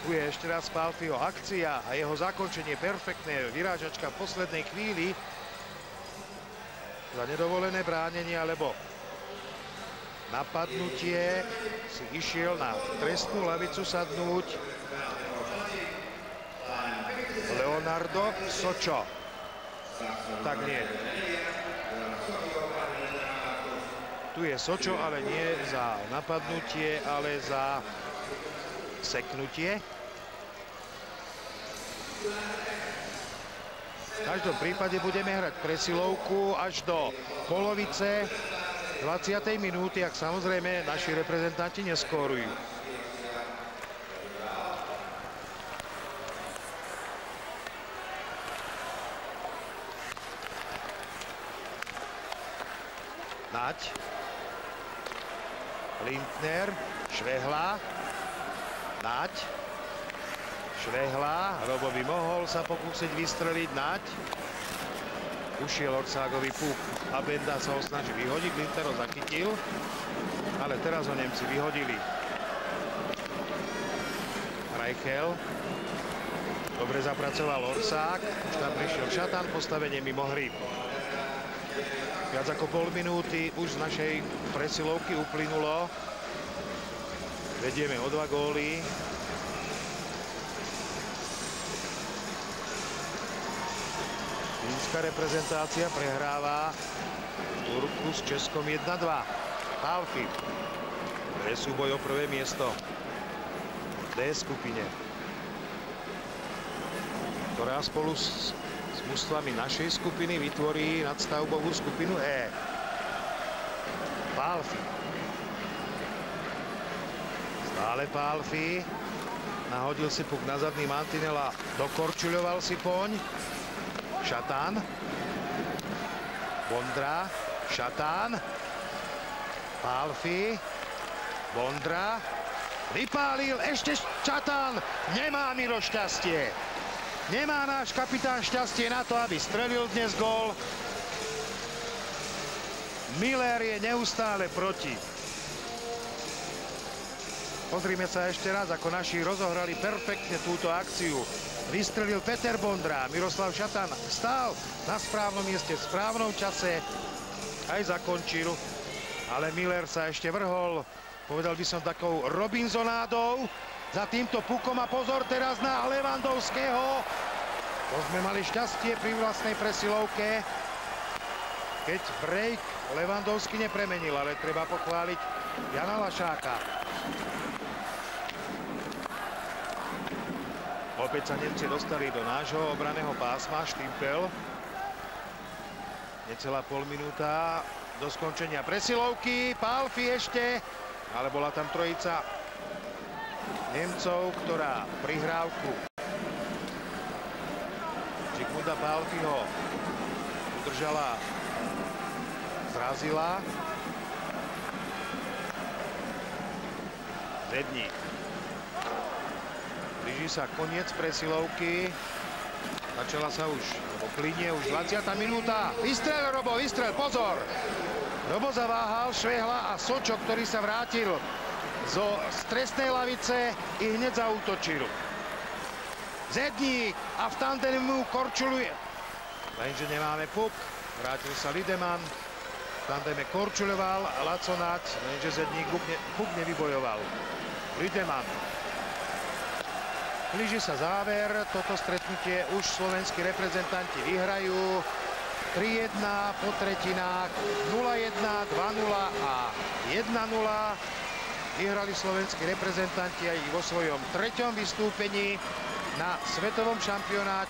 Tu je ešte raz Pálfiho akcia a jeho zakončenie perfektné, vyrážačka v poslednej chvíli za nedovolené bránenie alebo napadnutie si išiel na trestnú lavicu sadnúť Leonardo Sočo. Tak nie. Tu je Sočo, ale nie za napadnutie, ale za seknutie. V každom prípade budeme hrať presilovku až do polovice 20. minúty, ak samozrejme naši reprezentanti neskórujú. Nať. Lindner. Švehla. Nať. Švehla. Robo by mohol sa pokúsiť vystreliť. Nať. Ušiel Orságovi puk a Benda sa ho snaží vyhodiť. Lindner ho zachytil, ale teraz ho Nemci vyhodili. Reichel. Dobre zapracoval Orsák. Už tam prišiel Šatan, postavenie mimo hry. Viac ako pol minúty už z našej presilovky uplynulo. Vedieme o 2 góly. Fínska reprezentácia prehráva Turku s Českom 1-2. Pálfi. To je súboj o prvé miesto v D skupine, ktorá spolu s mužstvami našej skupiny vytvorí nadstavbovú skupinu E. Pálfi. Stále Pálfi. Nahodil si puk na zadný mantinel a dokorčuľoval si poň. Šatán. Bondra. Šatán. Pálfi. Bondra. Vypálil ešte Šatán. Nemá Miro šťastie. Nemá náš kapitán šťastie na to, aby strelil dnes gól. Miller je neustále proti. Pozrime sa ešte raz, ako naši rozohrali perfektne túto akciu. Vystrelil Peter Bondra, Miroslav Šatan stál na správnom mieste v správnom čase, aj zakončil, ale Miller sa ešte vrhol, povedal by som takou Robinsonádou za týmto pukom a pozor teraz na Levandovského. To sme mali šťastie pri vlastnej presilovke, keď break Levandovský nepremenil, ale treba pochváliť Jana Lašáka. Opäť sa Nemci dostali do nášho obranného pásma. Štimpel. Necelá pol minúta do skončenia presilovky. Pálfi ešte, ale bola tam trojica Nemcov, ktorá prihrávku Zsigmunda Pálfiho udržala, zrazila. Zedník. Blíži sa koniec presilovky. Začala sa už, alebo plynie už 20. minúta. Vystrel, Robo, vystrel, pozor! Robo zaváhal, Švehla a Sočo, ktorý sa vrátil zo trestnej lavice, i hneď zaútočil. Zedník a v tandemu korčuluje. Lenže nemáme puk. Vrátil sa Lideman. V tandeme korčuľoval Laco Nať, lenže Zedník puk nevybojoval. Lideman. Blíži sa záver, toto stretnutie už slovenskí reprezentanti vyhrajú 3-1 po tretinách, 0-1, 2-0 a 1-0. Vyhrali slovenskí reprezentanti aj vo svojom 3. vystúpení na svetovom šampionáte.